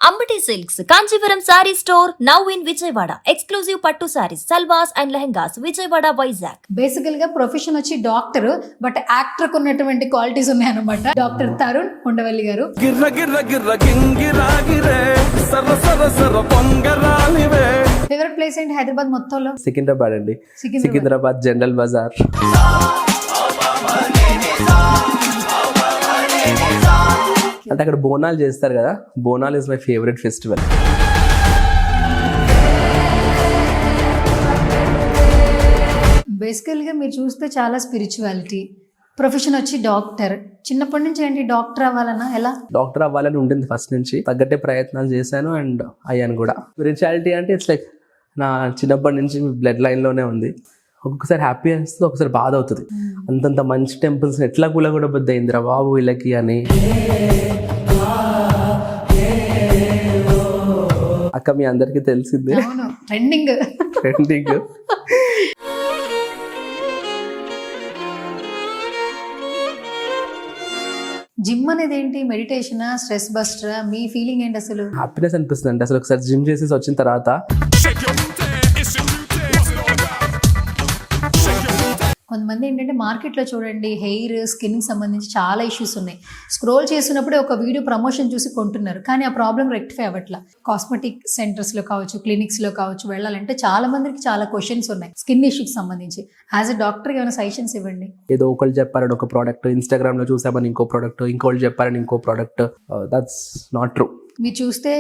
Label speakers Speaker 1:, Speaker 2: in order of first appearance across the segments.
Speaker 1: Ambati Silks, Kanchipuram Saree Store, now in Vijayawada. Exclusive Pattu Sarees, Salwas and Lehengas, Vijayawada, Vizag.
Speaker 2: బేసికల్ గా profession వచ్చి doctor, but actor కు ఉన్నటువంటి qualities ఉన్నాయన్నమాట. Doctor Tarun Undavalli గారు.
Speaker 3: గిర్ర గిర్ర గిర్ర గింగిరాగిరే సర సర సర పొంగరాలివే.
Speaker 2: ఫేవరెట్ ప్లేస్ ఏంటి హైదరాబాద్ మొత్తంలో?
Speaker 4: సికింద్రాబాద్ అండి. సికింద్రాబాద్ జనరల్ బజార్. అంటే అక్కడ బోనాలు చేస్తారు కదా, బోనాల్ ఇస్ మై ఫేవరెట్ ఫెస్టివల్.
Speaker 2: బేసికల్ గా మీరు చూస్తే చాలా స్పిరిచువాలిటీ. ప్రొఫెషన్ వచ్చి డాక్టర్. చిన్నప్పటి నుంచి ఏంటి డాక్టర్ అవ్వాలన్నా ఎలా?
Speaker 4: డాక్టర్ అవ్వాలని ఉండింది ఫస్ట్ నుంచి, తగ్గట్టే ప్రయత్నాలు చేశాను అండ్ అయ్యాను కూడా. స్పిరిచువాలిటీ అంటే ఇట్స్ లైక్ నా చిన్నప్పటి నుంచి బ్లడ్ లైన్లోనే ఉంది. ఒక్కొక్కసారి హ్యాపీ అనిపిస్తుంది, ఒక్కొక్కసారి బాధ అవుతుంది. అంతంత మంచి టెంపుల్స్ ఎట్లా కూడా బుద్ధి అయిందిరా బాబు వీళ్ళకి అని. అక్క మీ అందరికీ తెలిసిందే,
Speaker 2: ట్రెండింగ్. జిమ్ అనేది ఏంటి? మెడిటేషనా, స్ట్రెస్ బస్టరా? మీ ఫీలింగ్ ఏంటి అసలు?
Speaker 4: హ్యాపీనెస్ అనిపిస్తుంది అంటే అసలు ఒకసారి జిమ్ చేసేసి వచ్చిన తర్వాత.
Speaker 2: కొంతమంది ఏంటంటే మార్కెట్లో చూడండి హెయిర్ స్కిన్కి సంబంధించి చాలా ఇష్యూస్ ఉన్నాయి. స్క్రోల్ చేసినప్పుడే ఒక వీడియో ప్రమోషన్ చూసి కొంటున్నారు, కానీ ఆ ప్రాబ్లం రెక్టిఫై అవ్వట్లా. కాస్మెటిక్ సెంటర్స్లో కావచ్చు, క్లినిక్స్లో కావచ్చు వెళ్ళాలంటే చాలా మందికి చాలా క్వశ్చన్స్ ఉన్నాయి స్కిన్ ఇష్యూకి సంబంధించి. యాజ్ అ డాక్టర్ ఏమైనా సజెషన్స్ ఇవ్వండి.
Speaker 4: ఏదో ఒకళ్ళు చెప్పారని ఒక ప్రోడక్ట్, ఇన్స్టాగ్రామ్లో చూసామని ఇంకో ప్రోడక్ట్, ఇంకోళ్ళు చెప్పారని ఇంకో ప్రోడక్ట్. That's not true.
Speaker 2: మీరు చూస్తే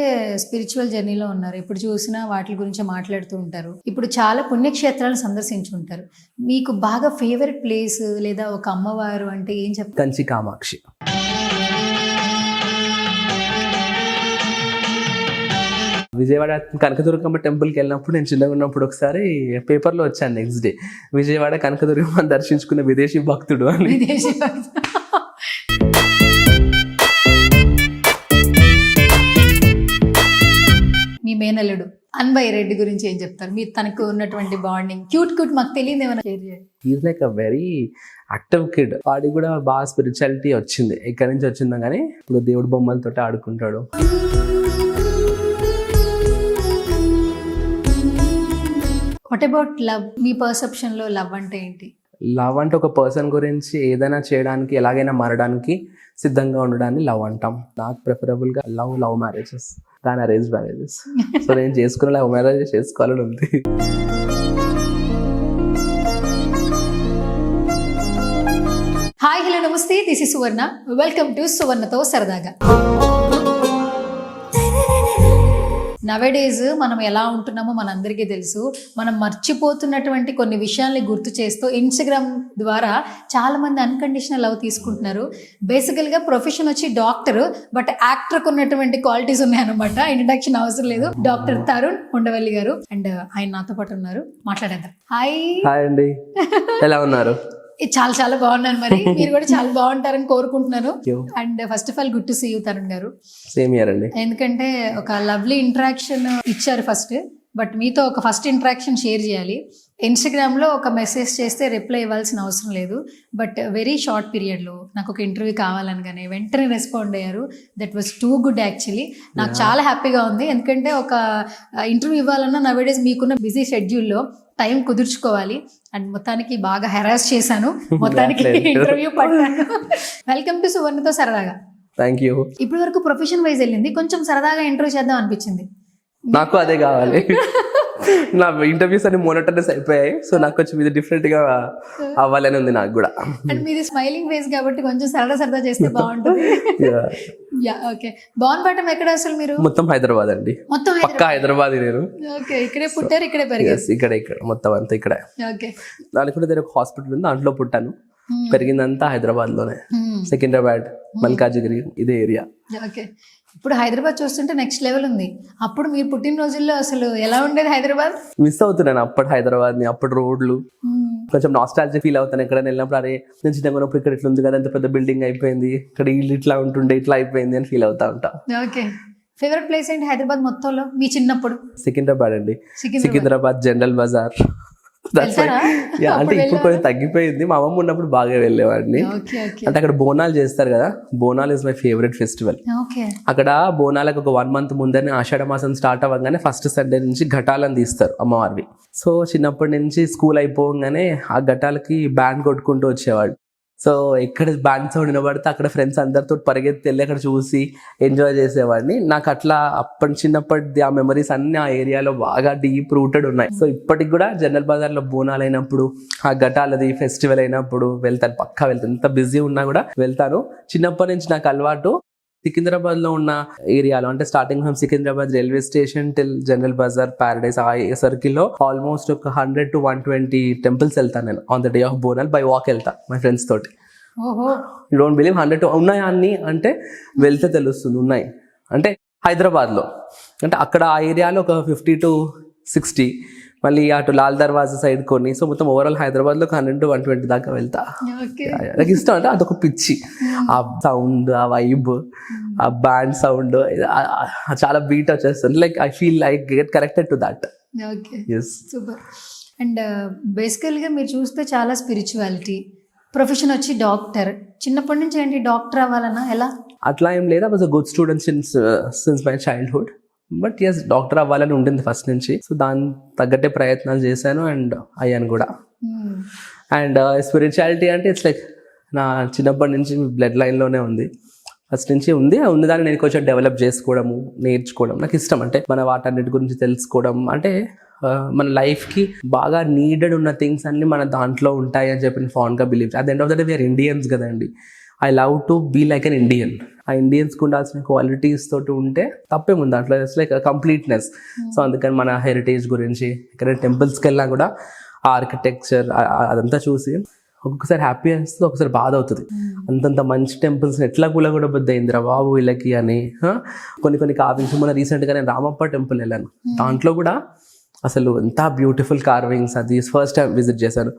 Speaker 2: స్పిరిచువల్ జర్నీలో ఉన్నారు, ఇప్పుడు చూసినా వాటి గురించి మాట్లాడుతూ ఉంటారు. ఇప్పుడు చాలా పుణ్యక్షేత్రాలు సందర్శించి ఉంటారు. మీకు బాగా ఫేవరెట్ ప్లేస్ లేదా ఒక అమ్మవారు అంటే ఏం చెప్తారు?
Speaker 4: కంచి కామాక్షి. విజయవాడ కనకదుర్గమ్మ టెంపుల్కి వెళ్ళినప్పుడు నేను చిన్నగా ఉన్నప్పుడు ఒకసారి పేపర్లో వచ్చాను నెక్స్ట్ డే, విజయవాడ కనకదుర్గమ్మ దర్శించుకున్న విదేశీ భక్తుడు అని.
Speaker 2: విదేశీ భక్తుడు. మీ మేనల్లుడు అన్వయ్ రెడ్డి గురించి ఏం చెప్తారు? మీరు తనకు ఉన్నటువంటి బాండింగ్ క్యూట్ మాకు తెలియదు, ఏమైనా షేర్ చేయండి.
Speaker 4: Is like a very active kid. వాడికి కూడా బాగా స్పిరిచువాలిటీ వచ్చింది. ఎక్కడి నుంచి వచ్చిందో కానీ ఇప్పుడు దేవుడి బొమ్మలతో ఆడుకుంటాడు.
Speaker 2: What about love? మీ పర్సెప్షన్ లో లవ్ అంటే ఏంటి?
Speaker 4: లవ్ అంటే ఒక పర్సన్ గురించి ఏదైనా చేయడానికి, ఎలాగైనా మారడానికి సిద్ధంగా ఉండడాన్ని లవ్ అంటాం. నాకు ప్రిఫరబుల్గా లవ్ మ్యారేజెస్ దాని అరేంజ్ మ్యారేజెస్. సో నేను చేసుకున్న లవ్ మ్యారేజెస్ చేసుకోవాలని ఉంది.
Speaker 2: హాయ్, హలో, నమస్తే. This is Suvarna. Welcome to సువర్ణతో సరదాగా. నవేడేస్ మనం ఎలా ఉంటున్నామో మనందరికీ తెలుసు. మనం మర్చిపోతున్నటువంటి కొన్ని విషయాల్ని గుర్తు చేస్తూ ఇన్స్టాగ్రామ్ ద్వారా చాలా మంది అన్కండిషనల్ లవ్ తీసుకుంటున్నారు. బేసికల్గా ప్రొఫెషన్ వచ్చి డాక్టర్, బట్ యాక్టర్కు ఉన్నటువంటి క్వాలిటీస్ ఉన్నాయన్నమాట. ఇంట్రడక్షన్ అవసరం లేదు. డాక్టర్ తరుణ్ ఉండవల్లి గారు అండ్ ఆయన నాతో పాటు ఉన్నారు, మాట్లాడేద్దాం. హాయ్.
Speaker 4: హాయ్ అండి, ఎలా ఉన్నారు?
Speaker 2: చాలా చాలా బాగున్నాను. మరి మీరు కూడా చాలా బాగుంటారని కోరుకుంటున్నాను. And first of all good to see you Tarun గారు.
Speaker 4: సేమ్ ఇయర్ అండి.
Speaker 2: ఎందుకంటే ఒక లవ్లీ ఇంటరాక్షన్ ఇచ్చారు ఫస్ట్, బట్ మీతో ఒక ఫస్ట్ ఇంటరాక్షన్ షేర్ చేయాలి. ఇన్స్టాగ్రామ్లో ఒక మెసేజ్ చేస్తే రిప్లై ఇవ్వాల్సిన అవసరం లేదు, బట్ వెరీ షార్ట్ పీరియడ్లో నాకు ఒక ఇంటర్వ్యూ కావాలనగానే వెంటనే రెస్పాండ్ అయ్యారు. That was too good actually. నాకు చాలా హ్యాపీగా ఉంది, ఎందుకంటే ఒక ఇంటర్వ్యూ ఇవ్వాలన్నా నవేడేస్ మీకున్న బిజీ షెడ్యూల్లో టైం కుదుర్చుకోవాలి. అండ్ మొత్తానికి బాగా హెరాస్ చేశాను, మొత్తానికి ఇంటర్వ్యూ పట్టాను. వెల్కమ్ టు సువర్ణతో సరదాగా.
Speaker 4: Thank you.
Speaker 2: ఇప్పటి వరకు ప్రొఫెషన్ వైజ్ వెళ్ళింది, కొంచెం సరదాగా ఇంటర్వ్యూ చేద్దాం అనిపించింది.
Speaker 4: నాకు అదే కావాలి. నా ఇంటర్వ్యూస్ అన్ని మోనోటనస్ అయిపోయాయి, సో నాకు కొంచెం ఇది డిఫరెంట్ గా అవ్వాలని ఉంది నాకు కూడా.
Speaker 2: అండ్ మీది స్మైలింగ్ ఫేస్ కాబట్టి కొంచెం సరదా చేస్తే బాగుంటుంది. ఓకే. బాగుంపటం ఎక్కడ అసలు మీరు?
Speaker 4: మొత్తం హైదరాబాద్ అండి.
Speaker 2: మొత్తం
Speaker 4: పక్కా హైదరాబాద్ నేను.
Speaker 2: ఓకే. ఇక్కడే పుట్టారు, ఇక్కడే పెరిగారు?
Speaker 4: ఇక్కడ మొత్తం అంతా ఇక్కడ.
Speaker 2: ఓకే.
Speaker 4: దానికి కూడా ఒక హాస్పిటల్ ఉంది, దాంట్లో పుట్టాను. పెరిగిందంతా హైదరాబాద్ లోనే, సికింద్రాబాద్, మల్కాజిగిరి, ఇదే ఏరియా.
Speaker 2: ఓకే. ఇప్పుడు హైదరాబాద్ చూస్తుంటే నెక్స్ట్ లెవెల్ ఉంది. అప్పుడు మీరు పుట్టిన రోజుల్లో అసలు ఎలా ఉండేది హైదరాబాద్?
Speaker 4: మిస్ అవుతున్నాను అప్పటి హైదరాబాద్ ని, అప్పటి రోడ్లు. కొంచెం నాస్టాలజీ ఫీల్ అవుతాను ఎక్కడైనా వెళ్ళినప్పుడు. అరే నేను చిన్నగా ఉన్నప్పుడు ఇక్కడ ఇట్లా ఉంది కదా, ఎంత పెద్ద బిల్డింగ్ అయిపోయింది, ఇక్కడ ఇల్లు ఇట్లా ఉంటుండే, ఇట్లా అయిపోయింది అని ఫీల్ అవుతా ఉంటా.
Speaker 2: ఓకే. ఫేవరెట్ ప్లేస్ ఏంటి హైదరాబాద్ మొత్తంలో మీ చిన్నప్పుడు?
Speaker 4: సికింద్రాబాద్ అండి. సికింద్రాబాద్ జనరల్ బజార్.
Speaker 2: వెళ్తారా?
Speaker 4: అంటే
Speaker 2: అప్పుడు
Speaker 4: ఇప్పుడు కొంచెం తగ్గిపోయింది. మా అమ్మమ్మ ఉన్నప్పుడు బాగా వెళ్ళేవాడిని.
Speaker 2: ఓకే ఓకే
Speaker 4: అంటే అక్కడ బోనాలు చేస్తారు కదా, Bonalu is my favourite festival.
Speaker 2: Okay
Speaker 4: అక్కడ బోనాలకు ఒక 1 month ముందరనే ఆషాఢ మాసం స్టార్ట్ అవ్వగానే ఫస్ట్ సండే నుంచి ఘటాలను తీస్తారు అమ్మవారివి. సో చిన్నప్పటి నుంచి స్కూల్ అయిపోగానే ఆ ఘటాలకి బ్యాండ్ కొట్టుకుంటూ వచ్చేవాడు. సో ఎక్కడ బ్యాండ్ సౌండ్ వినబడితే అక్కడ ఫ్రెండ్స్ అందరితో పరిగెత్తి వెళ్ళి అక్కడ చూసి ఎంజాయ్ చేసేవాడిని. నాకు అట్లా చిన్నప్పటి ఆ మెమరీస్ అన్ని ఆ ఏరియాలో బాగా డీప్ రూటెడ్ ఉన్నాయి. సో ఇప్పటికి కూడా జనరల్ బజార్లో బోనాలు అయినప్పుడు, ఆ ఘటాలది ఫెస్టివల్ అయినప్పుడు వెళ్తాను, పక్కా వెళ్తాను. ఎంత బిజీ ఉన్నా కూడా వెళ్తాను. చిన్నప్పటి నుంచి నాకు అలవాటు. సికింద్రాబాద్ లో ఉన్న ఏరియాలో, అంటే starting from Secunderabad railway station till General Bazaar, Paradise, ఆ సర్కిల్ లో ఆల్మోస్ట్ ఒక 100 to 120 టెంపుల్స్ వెళ్తాను నేను on the day of Bonal. By walk వెళ్తా మై ఫ్రెండ్స్ తోటి.
Speaker 2: ఓహో
Speaker 4: యూ డోంట్ బిలీవ్ 100 to ఉన్నాయా అన్ని అంటే వెళ్తే తెలుస్తుంది. ఉన్నాయి అంటే హైదరాబాద్ లో, అంటే అక్కడ ఆ ఏరియాలో ఒక 50 to 60, మళ్ళీ అటు లాల్ దర్వాజా సైడ్ కొన్ని. సో మొత్తం ఓవరాల్ హైదరాబాద్ లో 100 to 120 దాకా వెళ్తా.
Speaker 2: ఓకే
Speaker 4: నాకు ఇష్టం, అంటే అదొక పిచ్చి. ఆ సౌండ్, ఆ వైబ్, ఆ బ్యాండ్ సౌండ్ చాలా బీట్ వచ్చేస్తుంది. Like I feel like get connected to that.
Speaker 2: Okay
Speaker 4: yes.
Speaker 2: Super. And బేసికల్గా మీరు చూస్తే చాలా స్పిరిచువాలిటీ. ప్రొఫెషన్ వచ్చి డాక్టర్. చిన్నప్పటి నుంచి ఏంటి డాక్టర్ అవ్వాలన్నా ఎలా?
Speaker 4: అట్లా ఏం లేదు. I was a good student since my childhood. But yes, doctor అవ్వాలని ఉండింది ఫస్ట్ నుంచి. సో దాని తగ్గట్టే ప్రయత్నాలు చేశాను అండ్ అయ్యాను కూడా. అండ్ స్పిరిచువాలిటీ అంటే ఇట్స్ లైక్ నా చిన్నప్పటి నుంచి బ్లడ్ లైన్లోనే ఉంది. ఫస్ట్ నుంచి ఉంది దాన్ని నేను కొంచెం డెవలప్ చేసుకోవడము, నేర్చుకోవడం నాకు ఇష్టం. అంటే మన వాటన్నిటి గురించి తెలుసుకోవడం, అంటే మన లైఫ్కి బాగా నీడెడ్ ఉన్న థింగ్స్ అన్ని మన దాంట్లో ఉంటాయి అని చెప్పి ఫాన్గా believe. At the end of the day we are Indians కదండి. I love to be like an Indian. ఆ ఇండియన్స్కి ఉండాల్సిన క్వాలిటీస్ తోటి ఉంటే తప్పేముంది దాంట్లో. It's like completeness. సో అందుకని మన హెరిటేజ్ గురించి ఎక్కడైనా టెంపుల్స్కి వెళ్ళినా కూడా ఆ ఆర్కిటెక్చర్ అదంతా చూసి ఒక్కొక్కసారి హ్యాపీ అనిపిస్తుంది, ఒకసారి బాధ అవుతుంది. అంతంత మంచి టెంపుల్స్ ఎట్లా కూడా బుద్ధ అయిందిరా బాబు వీళ్ళకి అని. కొన్ని కార్వింగ్స్, మన రీసెంట్గా నేను రామప్ప టెంపుల్ వెళ్ళాను. దాంట్లో కూడా అసలు ఎంత బ్యూటిఫుల్ కార్వింగ్స్. అది ఫస్ట్ టైం విజిట్ చేశాను.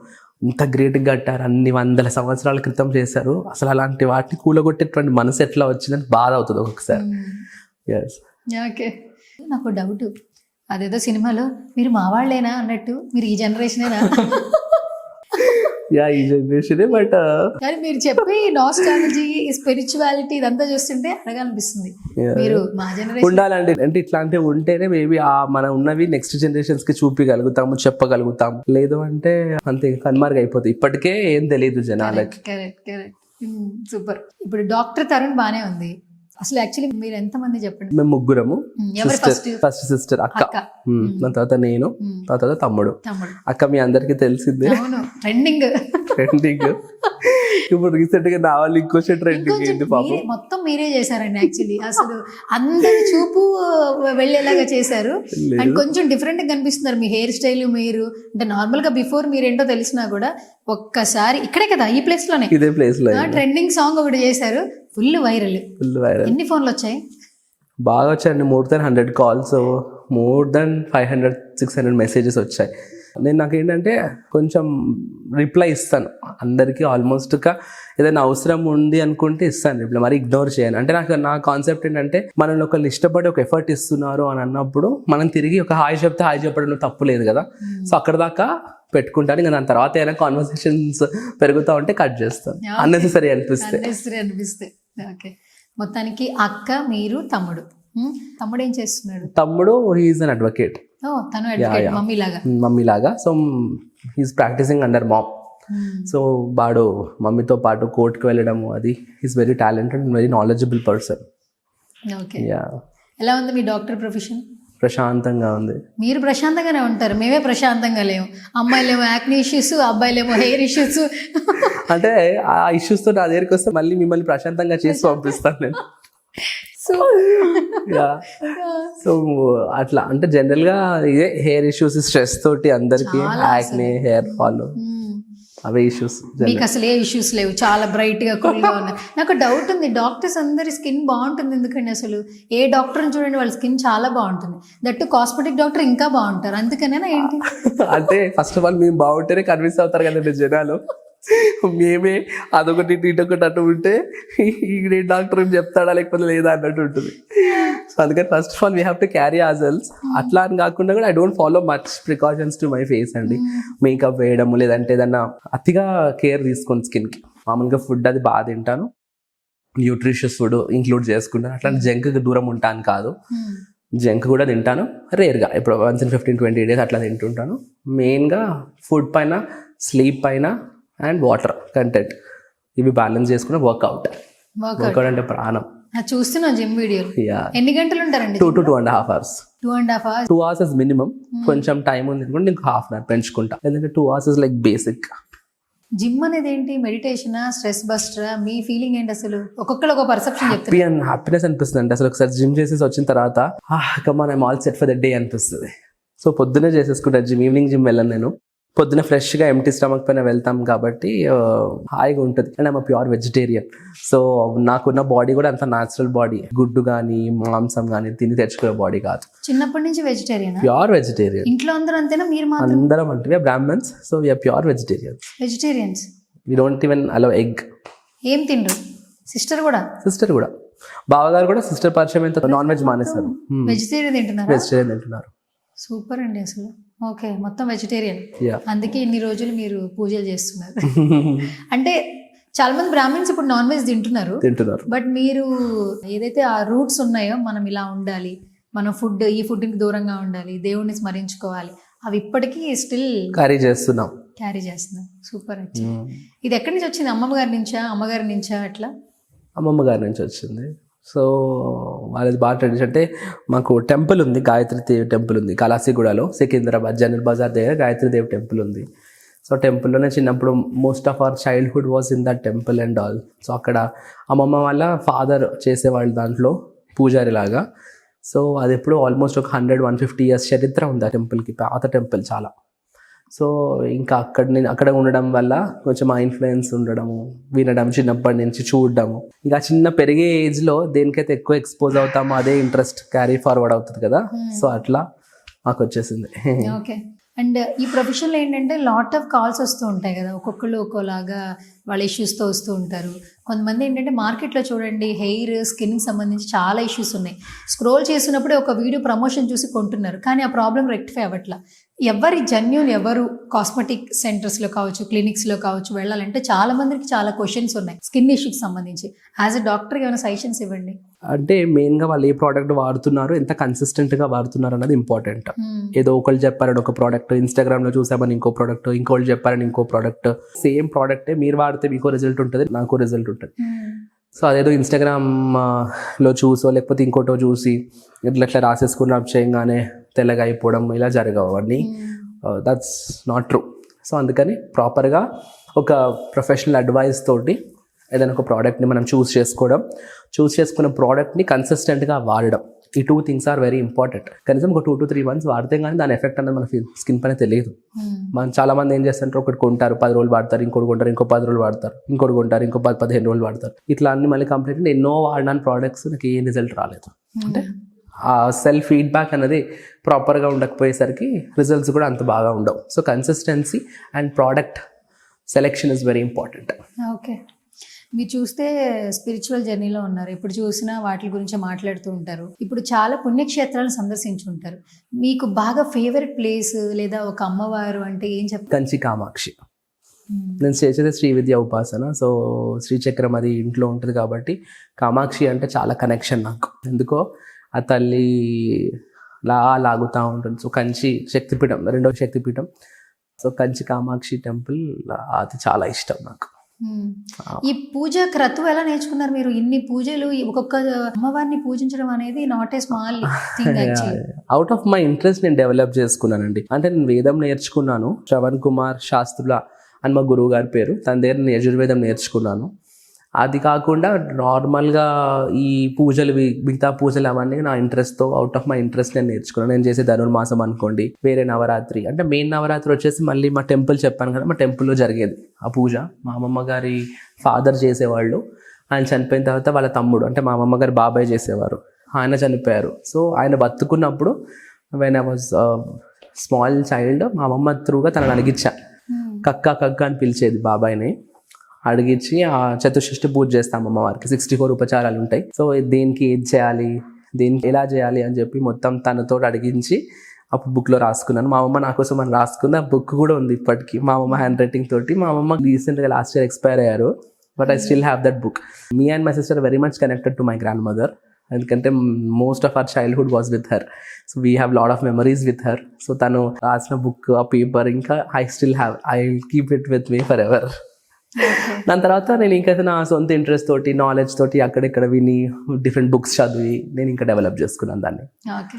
Speaker 4: ఇంత గ్రేట్గా కట్టారు, అన్ని 100 సంవత్సరాల క్రితం చేశారు. అసలు అలాంటి వాటిని కూలగొట్టేటువంటి మనసు ఎట్లా వచ్చిందని బాధ అవుతుంది ఒక్కొక్కసారి. ఎస్.
Speaker 2: ఓకే. నాకు డౌట్, అదేదో సినిమాలో మీరు మా వాళ్ళేనా అన్నట్టు మీరు ఈ జనరేషనేనా?
Speaker 4: యా, ఈ జనరేషనే. బట్
Speaker 2: కానీ మీరు చెప్పి నాస్టాలజీ, స్పిరిచువాలిటీ ఇదంతా చూస్తుంటే అడగాలనిపిస్తుంది. మీరు మా జనరేషన్
Speaker 4: ఉండాలండి. అంటే ఇట్లాంటివి ఉంటేనే మేబీ మనం ఉన్నవి నెక్స్ట్ జనరేషన్స్ కి చూపించగలుగుతాము, చెప్పగలుగుతాము. లేదు అంటే అంతే కన్మార్గ్ అయిపోతుంది. ఇప్పటికే ఏం తెలియదు జనాలకి.
Speaker 2: Correct correct. సూపర్. ఇప్పుడు డాక్టర్ తరుణ్ బానే ఉంది. అసలు యాక్చువల్లీ మీరు ఎంతమంది చెప్పండి?
Speaker 4: మేము ముగ్గురము.
Speaker 2: ఎవరు
Speaker 4: ఫస్ట్ సిస్టర్ అక్క, దాని తర్వాత నేను, దాని తర్వాత తమ్ముడు. అక్క మీ అందరికి తెలిసిందే,
Speaker 2: అవును, ట్రెండింగ్.
Speaker 4: ఇప్పుడు రీసెంట్ గా నా వాళ్ళు ఇంకొంచెం ట్రెండింగ్ ఏంటి పాపం.
Speaker 2: మొత్తం మీరే చేశారండి యాక్చువల్లీ. అసలు అందరి చూపు వెళ్ళేలాగా చేశారు. అండ్ కొంచెం డిఫరెంట్ గా కనిపిస్తున్నారు మీ హెయిర్ స్టైల్. మీరు అంటే నార్మల్ గా బిఫోర్ మీరేంటో తెలిసినా కూడా ఒక్కసారి ఇక్కడే కదా, ఈ ప్లేస్ లోనే,
Speaker 4: ఇదే ప్లేస్ లో
Speaker 2: ట్రెండింగ్ సాంగ్ ఒకటి చేశారు. Full viral. ఎన్ని ఫోన్లు వచ్చాయి?
Speaker 4: బాగా వచ్చాయండి. More than 100 calls, more than 500-600 messages వచ్చాయి. నేను నాకేంటంటే కొంచెం రిప్లై ఇస్తాను అందరికీ. ఆల్మోస్ట్గా ఏదైనా అవసరం ఉంది అనుకుంటే ఇస్తాను రిప్లై, మరి ఇగ్నోర్ చేయను. అంటే నా కాన్సెప్ట్ ఏంటంటే మనల్ని ఒకళ్ళు ఇష్టపడి ఒక ఎఫర్ట్ ఇస్తున్నారు అని అన్నప్పుడు మనం తిరిగి ఒక హాయ్ చెప్తే హాయ్ చెప్పడంలో తప్పు లేదు కదా. సో అక్కడ దాకా పెట్టుకుంటాను. ఇంకా దాని తర్వాత ఏదైనా కాన్వర్సేషన్స్ పెరుగుతూ ఉంటే కట్ చేస్తాను, అన్నెసెసరీ
Speaker 2: అనిపిస్తే. ఓకే. మొత్తానికి అక్క, మీరు, తమ్ముడు. తమ్ముడు ఏం చేస్తున్నాడు?
Speaker 4: తమ్ముడు హీఈస్ అన్ అడ్వకేట్.
Speaker 2: తను అడ్వకేట్,
Speaker 4: మమ్మీ లాగా. So he's practising under mom. So వాడు మమ్మీతో పాటు కోర్టుకు వెళ్ళడము, అది he's very talented and very knowledgeable person.
Speaker 2: Okay. ఎలా ఉంది మీ డాక్టర్ ప్రొఫెషన్?
Speaker 4: ప్రశాంతంగా ఉంది.
Speaker 2: మీరు ప్రశాంతంగానే ఉంటారు, మేమే ప్రశాంతంగా లేము. అమ్మాయిలేమో యాక్ని ఇష్యూస్, అబ్బాయిలేమో హెయిర్ ఇష్యూస్.
Speaker 4: అంటే ఆ ఇష్యూస్ తో నా దగ్గరికి వస్తే మళ్ళీ మిమ్మల్ని ప్రశాంతంగా చేసి పంపిస్తాను నేను. సో అట్లా అంటే జనరల్ గా ఇదే హెయిర్ ఇష్యూస్, స్ట్రెస్ తోటి అందరికి యాక్ని, హెయిర్ ఫాల్, అవే ఇష్యూస్.
Speaker 2: మీకు అసలు ఏ ఇష్యూస్ లేవు, చాలా బ్రైట్ గా కూల్గా ఉన్నారు. నాకు డౌట్ ఉంది, డాక్టర్స్ అందరి స్కిన్ బాగుంటుంది ఎందుకండి? అసలు ఏ డాక్టర్ని చూడండి వాళ్ళ స్కిన్ చాలా బాగుంటుంది. దట్టు కాస్మెటిక్ డాక్టర్ ఇంకా బాగుంటారు. అందుకనేనా ఏంటి?
Speaker 4: అంటే ఫస్ట్ ఆఫ్ ఆల్ మేము బాగుంటేనే కన్విన్స్ అవుతారు కదండి జనాలు. మేమే అదొకటి ఇటొకటి అటు ఉంటే ఈ డాక్టర్ చెప్తాడా లేకపోతే లేదా అన్నట్టు ఉంటుంది. సో అందుకని first of all we have to carry hour cells. అట్లా అని కాకుండా కూడా I don't follow much precautions to my face అండి. మేకప్ వేయడం లేదంటే ఏదన్నా అతిగా కేర్ తీసుకొని స్కిన్కి. మామూలుగా ఫుడ్ అది బాగా తింటాను, న్యూట్రిషియస్ ఫుడ్ ఇంక్లూడ్ చేసుకుంటాను. అట్లాంటి జంక్కి దూరం ఉంటాను కాదు, జంక్ కూడా తింటాను రేర్గా, ఇప్పుడు వన్స్ ఇన్ 15-20 days అట్లా తింటుంటాను. మెయిన్గా ఫుడ్ పైన, స్లీప్ పైన అండ్ వాటర్ కంటెంట్ ఇవి బ్యాలెన్స్ చేసుకుని వర్కౌట్ అంటే ప్రాణం.
Speaker 2: చూస్తున్నా జిమ్ వీడియోలు.
Speaker 4: Yeah.
Speaker 2: ఎన్ని గంటలు ఉంటారండి?
Speaker 4: 2 to 2.5 hours.
Speaker 2: 2.5 hours.
Speaker 4: 2 hours is minimum. కొంచెం టైం ఉంది అనుకోండి ఇంకో హాఫ్ అన్ అవర్ పెంచుకుంటా. ఎందుకంటే 2 hours is like basic.
Speaker 2: Gym అనేది ఏంటి? మెడిటేషనా, స్ట్రెస్ బస్టరా? మీ ఫీలింగ్ ఏంటి అసలు? ఒక్కొక్కరు ఒక పర్సెప్షన్ చెప్తారు.
Speaker 4: హ్యాపీనెస్ అనిపిస్తుంది అంటే అసలు ఒకసారి జిమ్ చేసేసి వచ్చిన తర్వాత come on I'm all set for the day అనిపిస్తుంది. సో పొద్దునే చేసేసుకుంటా జిమ్. ఈవినింగ్ జిమ్ వెళ్ళను నేను. పొద్దున ఫ్రెష్గా ఎంటీ స్టమక్ పైన వెళ్తాం కాబట్టి హాయిగా ఉంటుంది. And I'm pure vegetarian. So నాకున్న బాడీ కూడా అంత న్యాచురల్ బాడీ, గుడ్డు కానీ మాంసం కానీ తిని తెచ్చుకునే బాడీ కాదు.
Speaker 2: చిన్నప్పటి నుంచి వెజిటేరియన్?
Speaker 4: Pure vegetarian.
Speaker 2: ఇంట్లో అందరూ అంతేనా? మీరు మాత్రం?
Speaker 4: అందరం అంటే we are Brahmans, so we are pure vegetarians.
Speaker 2: Vegetarians.
Speaker 4: We don't even allow egg.
Speaker 2: ఏం తినరు? సిస్టర్ కూడా?
Speaker 4: సిస్టర్ కూడా. బావగారు కూడా సిస్టర్ పరిచయం ఎంత నాన్ వెజ్ మానేస్తారు.
Speaker 2: వెజిటేరియన్ తింటున్నారు?
Speaker 4: వెజిటేరియన్ తింటున్నారు.
Speaker 2: సూపర్ అండి అసలు. ఓకే, మొత్తం వెజిటేరియన్.
Speaker 4: Yeah.
Speaker 2: అందుకే ఇన్ని రోజులు మీరు పూజలు చేస్తున్నారు. అంటే చాలా మంది బ్రాహ్మణ్స్ ఇప్పుడు నాన్ వెజ్ తింటున్నారు. బట్ మీరు ఏదైతే ఆ రూట్స్ ఉన్నాయో, మనం ఇలా ఉండాలి, మనం ఫుడ్ ఈ ఫుడ్కి దూరంగా ఉండాలి, దేవుణ్ణి స్మరించుకోవాలి, అవి ఇప్పటికీ స్టిల్ క్యారీ చేస్తున్నాం. సూపర్. ఇది ఎక్కడి నుంచి వచ్చింది? అమ్మగారి నుంచా అట్లా?
Speaker 4: అమ్మమ్మ గారి నుంచి వచ్చింది. సో వాళ్ళది బాగా ట్రెడిషన్. అంటే మాకు టెంపుల్ ఉంది, గాయత్రి దేవి టెంపుల్ ఉంది కలాసిగూడలో, సికింద్రాబాద్ జనరల్ బజార్ దగ్గర గాయత్రి దేవి టెంపుల్ ఉంది. సో టెంపుల్లోనే చిన్నప్పుడు most of our childhood was in that temple and all. So అక్కడ అమ్మమ్మ వాళ్ళ ఫాదర్ చేసేవాళ్ళు దాంట్లో పూజారి లాగా. సో అది ఎప్పుడు ఆల్మోస్ట్ ఒక 100-150 years చరిత్ర ఉంది ఆ టెంపుల్కి, పాత టెంపుల్ చాలా. సో ఇంకా అక్కడ ఉండడం వల్ల కొంచెం ఆ ఇన్ఫ్లుయెన్స్ ఉండడము, వినడం, చిన్నప్పటి నుంచి చూడడము. ఇంకా చిన్న పెరిగే ఏజ్లో దేనికైతే ఎక్కువ ఎక్స్పోజ్ అవుతామో అదే ఇంట్రెస్ట్ క్యారీ ఫార్వర్డ్ అవుతుంది కదా. సో అట్లా మాకు వచ్చేసింది.
Speaker 2: ఓకే. అండ్ ఈ ప్రొఫెషన్లో ఏంటంటే లాట్ ఆఫ్ కాల్స్ వస్తూ ఉంటాయి కదా, ఒక్కొక్కరు ఒక్కోలాగా వాళ్ళ ఇష్యూస్తో వస్తూ ఉంటారు. కొంతమంది ఏంటంటే మార్కెట్లో చూడండి హెయిర్, స్కిన్కి సంబంధించి చాలా ఇష్యూస్ ఉన్నాయి. స్క్రోల్ చేసినప్పుడే ఒక వీడియో ప్రమోషన్ చూసి కొంటున్నారు, కానీ ఆ ప్రాబ్లం రెక్టిఫై అవ్వట్లా. ఎవరు కాస్మెటిక్ సెంటర్స్లో కావచ్చు, క్లినిక్స్లో కావచ్చు వెళ్ళాలంటే చాలా మందికి చాలా క్వశ్చన్స్ ఉన్నాయి స్కిన్ ఇష్యూకి సంబంధించి. యాజ్ ఎ డాక్టర్ ఏమైనా సజెషన్స్ ఇవ్వండి.
Speaker 4: అంటే మెయిన్గా వాళ్ళు ఏ ప్రోడక్ట్ వాడుతున్నారు, ఎంత కన్సిస్టెంట్గా వాడుతున్నారు అన్నది ఇంపార్టెంట్. ఏదో ఒకళ్ళు చెప్పారని ఒక ప్రోడక్ట్, ఇన్స్టాగ్రామ్లో చూసామని ఇంకో ప్రోడక్ట్, ఇంకోళ్ళు చెప్పారని ఇంకో ప్రోడక్ట్, సేమ్ ప్రోడక్టే మీరు వాడితే మీకు రిజల్ట్ ఉంటుంది, నాకు రిజల్ట్ ఉంటుంది. సో అదేదో ఇన్స్టాగ్రామ్లో చూసో లేకపోతే ఇంకోటో చూసి ఇట్లా రాసేసుకుని రబ్ చేయగానే తెల్లగా అయిపోవడం ఇలా జరగవు అవన్నీ. That's not true. సో అందుకని ప్రాపర్గా ఒక ప్రొఫెషనల్ అడ్వైస్ తోటి ఏదైనా ఒక ప్రోడక్ట్ని మనం చూస్ చేసుకున్న ప్రోడక్ట్ని కన్సిస్టెంట్గా వాడడం, ఈ 2 things ఆర్ వెరీ ఇంపార్టెంట్. కనీసం ఒక 2 to 3 months వాడితే కానీ దాని ఎఫెక్ట్ అనేది మన స్కిన్ పైన తెలియదు. మనం చాలా మంది ఏం చేస్తుంటారు, ఒకటి కొంటారు 10 రోజులు వాడతారు, ఇంకోటి కొంటారు ఇంకో 10 రోజులు వాడతారు, ఇంకోటి కొంటారు ఇంకో 10-15 రోజులు వాడతారు. ఇట్లా అన్ని మళ్ళీ కంప్లీట్ ఎన్నో వాడిన ప్రోడక్ట్స్ నాకు ఏం రిజల్ట్ రాలేదు. అంటే ఆ సెల్ఫ్ ఫీడ్బ్యాక్ అనేది ప్రాపర్గా ఉండకపోయేసరికి రిజల్ట్స్ కూడా అంత బాగా ఉండవు. So consistency and product selection is very important.
Speaker 2: Okay. మీరు చూస్తే స్పిరిచువల్ జర్నీలో ఉన్నారు, ఇప్పుడు చూసినా వాటి గురించి మాట్లాడుతూ ఉంటారు. ఇప్పుడు చాలా పుణ్యక్షేత్రాలను సందర్శించుంటారు. మీకు బాగా ఫేవరెట్ ప్లేస్ లేదా ఒక అమ్మవారు అంటే ఏం చెప్తారు?
Speaker 4: కంచి కామాక్షి. నేను చేసేది శ్రీ విద్యా ఉపాసన. సో శ్రీచక్రం అది ఇంట్లో ఉంటుంది కాబట్టి కామాక్షి అంటే చాలా కనెక్షన్ నాకు. ఎందుకో ఆ తల్లి లాగుతూ ఉంటుంది. సో కంచి శక్తిపీఠం, 2వ శక్తిపీఠం. సో కంచి కామాక్షి టెంపుల్ అది చాలా ఇష్టం నాకు.
Speaker 2: ఈ పూజ క్రతువు ఎలా నేర్చుకున్నారు మీరు? ఇన్ని పూజలు, ఒక్కొక్క అమ్మవారిని పూజించడం అనేది not a small thing.
Speaker 4: Out of my interest నేను డెవలప్ చేసుకున్నానండి. అంటే నేను వేదం నేర్చుకున్నాను, శ్రవణ్ కుమార్ శాస్త్రుల అని మా గురువు గారి పేరు, తన దగ్గర నేను యజుర్వేదం నేర్చుకున్నాను. అది కాకుండా నార్మల్గా ఈ పూజలు, మిగతా పూజలు అవన్నీ నా ఇంట్రెస్ట్తో, అవుట్ ఆఫ్ మై ఇంట్రెస్ట్ నేను నేర్చుకున్నాను. నేను చేసే ధనుర్మాసం అనుకోండి, వేరే నవరాత్రి, అంటే మెయిన్ నవరాత్రి వచ్చేసి మళ్ళీ మా టెంపుల్ చెప్పాను కదా, మా టెంపుల్లో జరిగేది ఆ పూజ. మా అమ్మమ్మ గారి ఫాదర్ చేసేవాళ్ళు, ఆయన చనిపోయిన తర్వాత వాళ్ళ తమ్ముడు అంటే మా అమ్మమ్మ గారి బాబాయ్ చేసేవారు, ఆయన చనిపోయారు. సో ఆయన బతుకున్నప్పుడు when I was small child మా అమ్మమ్మ త్రూగా తనని అడిగించా, కక్క కక్క అని పిలిచేది బాబాయ్ని. అడిగించి ఆ చతుషష్ఠి పూజ చేస్తాం అమ్మవారికి. 64 ఉపచారాలు ఉంటాయి. సో దేనికి ఏది చేయాలి, దేనికి ఎలా చేయాలి అని చెప్పి మొత్తం తనతో అడిగించి అప్పుడు బుక్లో రాసుకున్నాను. మా అమ్మ నా కోసం అని రాసుకుంది. ఆ బుక్ కూడా ఉంది ఇప్పటికీ మా అమ్మ హ్యాండ్ రైటింగ్ తోటి. మా అమ్మ రీసెంట్గా లాస్ట్ ఇయర్ ఎక్స్పైర్ అయ్యారు, but I still have that book. Me and my sister very much connected to my grandmother, ఎందుకంటే most of our childhood was with her. So we have lot of memories with her. So తను రాసిన book, ఆ paper ఇంకా I still have, I will keep it with me forever. దాని తర్వాత నేను ఇంకా నా సొంత ఇంట్రెస్ట్ తోటి, నాలెడ్జ్ తోటి అక్కడిక్కడ విని డిఫరెంట్ బుక్స్ చదివి నేను ఇంకా డెవలప్ చేసుకున్నాను దాన్ని.
Speaker 2: ఓకే.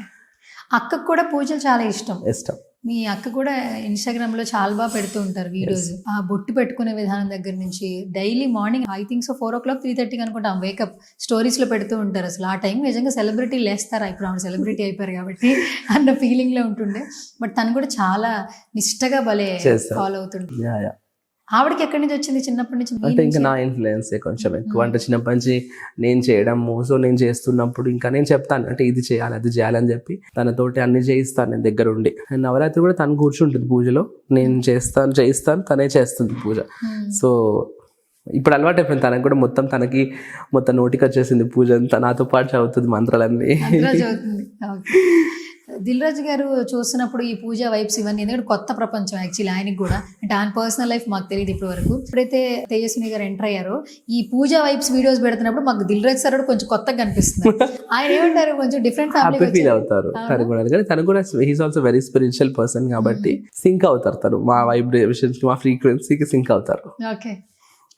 Speaker 2: అక్కకు కూడా పూజలు చాలా ఇష్టం. మీ అక్క కూడా ఇన్స్టాగ్రామ్ లో చాలా బాగా పెడుతూ ఉంటారు వీడియోస్. ఆ బొట్టు పెట్టుకునే విధానం దగ్గర నుంచి daily morning I think so 4 o'clock 3:30 అనుకుంటా వేకప్ స్టోరీస్ లో పెడుతూ ఉంటారు. అసలు ఆ టైం నిజంగా సెలబ్రిటీ లేస్తారా, ఇప్పుడు ఆవిడ సెలబ్రిటీ అయిపోయారు కాబట్టి అన్న ఫీలింగ్ లో ఉంటుండే. బట్ తను కూడా చాలా నిష్టగా భలే ఫాలో అవుతుంటుంది. ఆవిడకి ఎక్కడి నుంచి వచ్చింది చిన్నప్పటి నుంచి?
Speaker 4: అంటే ఇంకా నా ఇన్ఫ్లుయెన్సే కొంచెం ఎక్కువ. అంటే చిన్నప్పటి నుంచి నేను చేయడము, సో నేను చేస్తున్నప్పుడు ఇంకా నేను చెప్తాను అంటే ఇది చేయాలి అది చేయాలని చెప్పి తనతోటి అన్ని చేయిస్తాను నేను దగ్గర ఉండి. నవరాత్రి కూడా తను కూర్చుంటుంది పూజలో, నేను చేయిస్తాను తనే చేస్తుంది పూజ. సో ఇప్పుడు అలవాటు అయిపోయింది తనకు కూడా, తనకి మొత్తం నోటికి వచ్చేసింది పూజ అంతా, నాతో పాటు చదువుతుంది మంత్రాలన్నీ.
Speaker 2: దిల్ రాజు గారు చూస్తున్నప్పుడు ఈ పూజ వైబ్స్ ఇవన్నీ, ఎందుకంటే కొత్త ప్రపంచం యాక్చువల్లీ ఆయనకి కూడా, అంటే ఆయన పర్సనల్ లైఫ్ మాకు తెలియదు ఇప్పటి వరకు. ఎప్పుడైతే తేజస్విని గారు ఎంటర్ అయ్యారో ఈ పూజ వైబ్స్ వీడియోస్ పెడుతున్నప్పుడు మాకు దిల్ రాజు సార్ కొంచెం కొత్తగా కనిపిస్తుంది. ఆయన ఏమంటారు, కొంచెం డిఫరెంట్ ఫ్యామిలీ
Speaker 4: ఫీల్ అవుతారు తను కూడా. కానీ తను కూడా he's also very spiritual person కాబట్టి సింక్ అవుతారు. తను మా వైబ్రేషన్స్, మా ఫ్రీక్వెన్సీకి సింక్ అవుతారు.
Speaker 2: ఓకే.